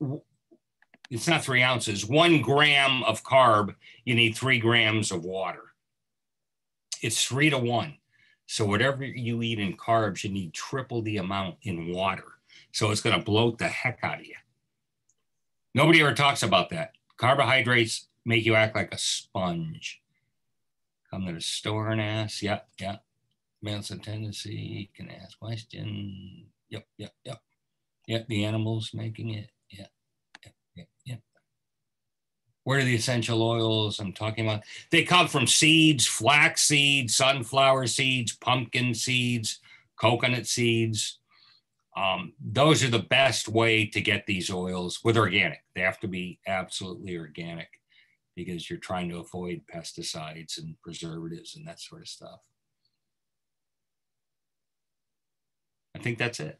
it's not 3 ounces. 1 gram of carb, you need 3 grams of water. It's 3 to 1. So whatever you eat in carbs, you need triple the amount in water. So it's going to bloat the heck out of you. Nobody ever talks about that. Carbohydrates make you act like a sponge. Come to the store and ask. Yeah. Males a tendency can ask questions. Yep. The animals making it. Yeah. Where are the essential oils I'm talking about? They come from seeds, flax seeds, sunflower seeds, pumpkin seeds, coconut seeds. Those are the best way to get these oils with organic. They have to be absolutely organic because you're trying to avoid pesticides and preservatives and that sort of stuff. I think that's it.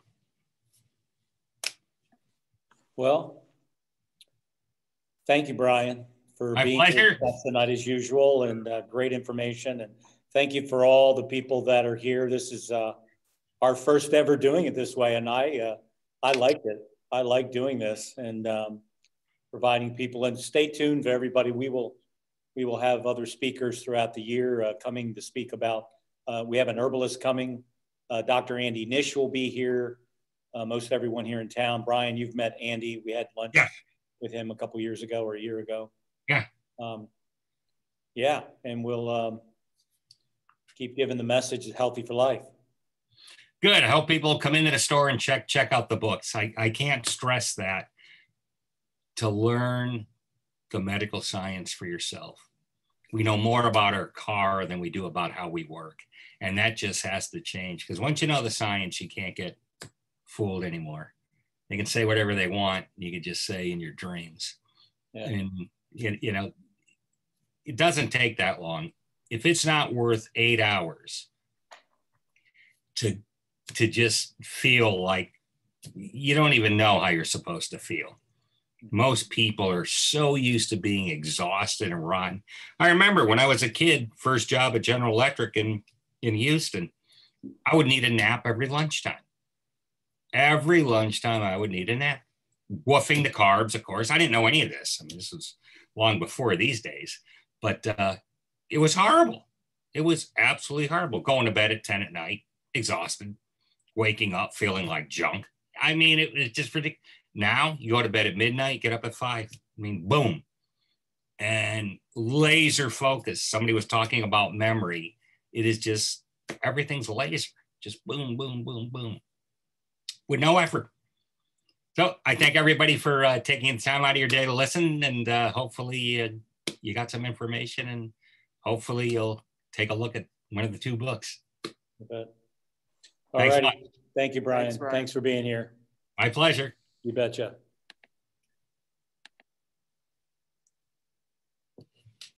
Well, thank you, Brian, for being here tonight as usual, and great information. And thank you for all the people that are here. This is our first ever doing it this way, and I liked it. I like doing this and providing people. And stay tuned for everybody. We will have other speakers throughout the year coming to speak about. We have an herbalist coming. Dr. Andy Nish will be here. Most everyone here in town. Brian, you've met Andy. We had lunch with him a couple years ago or a year ago. Yeah, and we'll keep giving the message healthy for life.
Good. I hope people come into the store and check out the books. I can't stress that. To learn the medical science for yourself. We know more about our car than we do about how we work. And that just has to change, because once you know the science, you can't get fooled anymore. They can say whatever they want. You could just say in your dreams. Yeah. And, you know, it doesn't take that long. If it's not worth 8 hours to just feel like you don't even know how you're supposed to feel. Most people are so used to being exhausted and rotten. I remember when I was a kid, first job at General Electric in Houston, I would need a nap every lunchtime. Every lunchtime, I would need a nap. Woofing the carbs, of course. I didn't know any of this. I mean, this was long before these days, but it was horrible. It was absolutely horrible. Going to bed at 10 at night, exhausted, waking up feeling like junk. I mean, it was just ridiculous. Now you go to bed at midnight, get up at 5. I mean, boom. And laser focus. Somebody was talking about memory. It is just, everything's laser. Just boom, boom, boom, boom. With no effort. So I thank everybody for taking the time out of your day to listen. And hopefully you got some information, and hopefully you'll take a look at one of the 2 books.
All right. Thank you, Brian.
Thanks, Brian.
Thanks for being here.
My pleasure.
You betcha.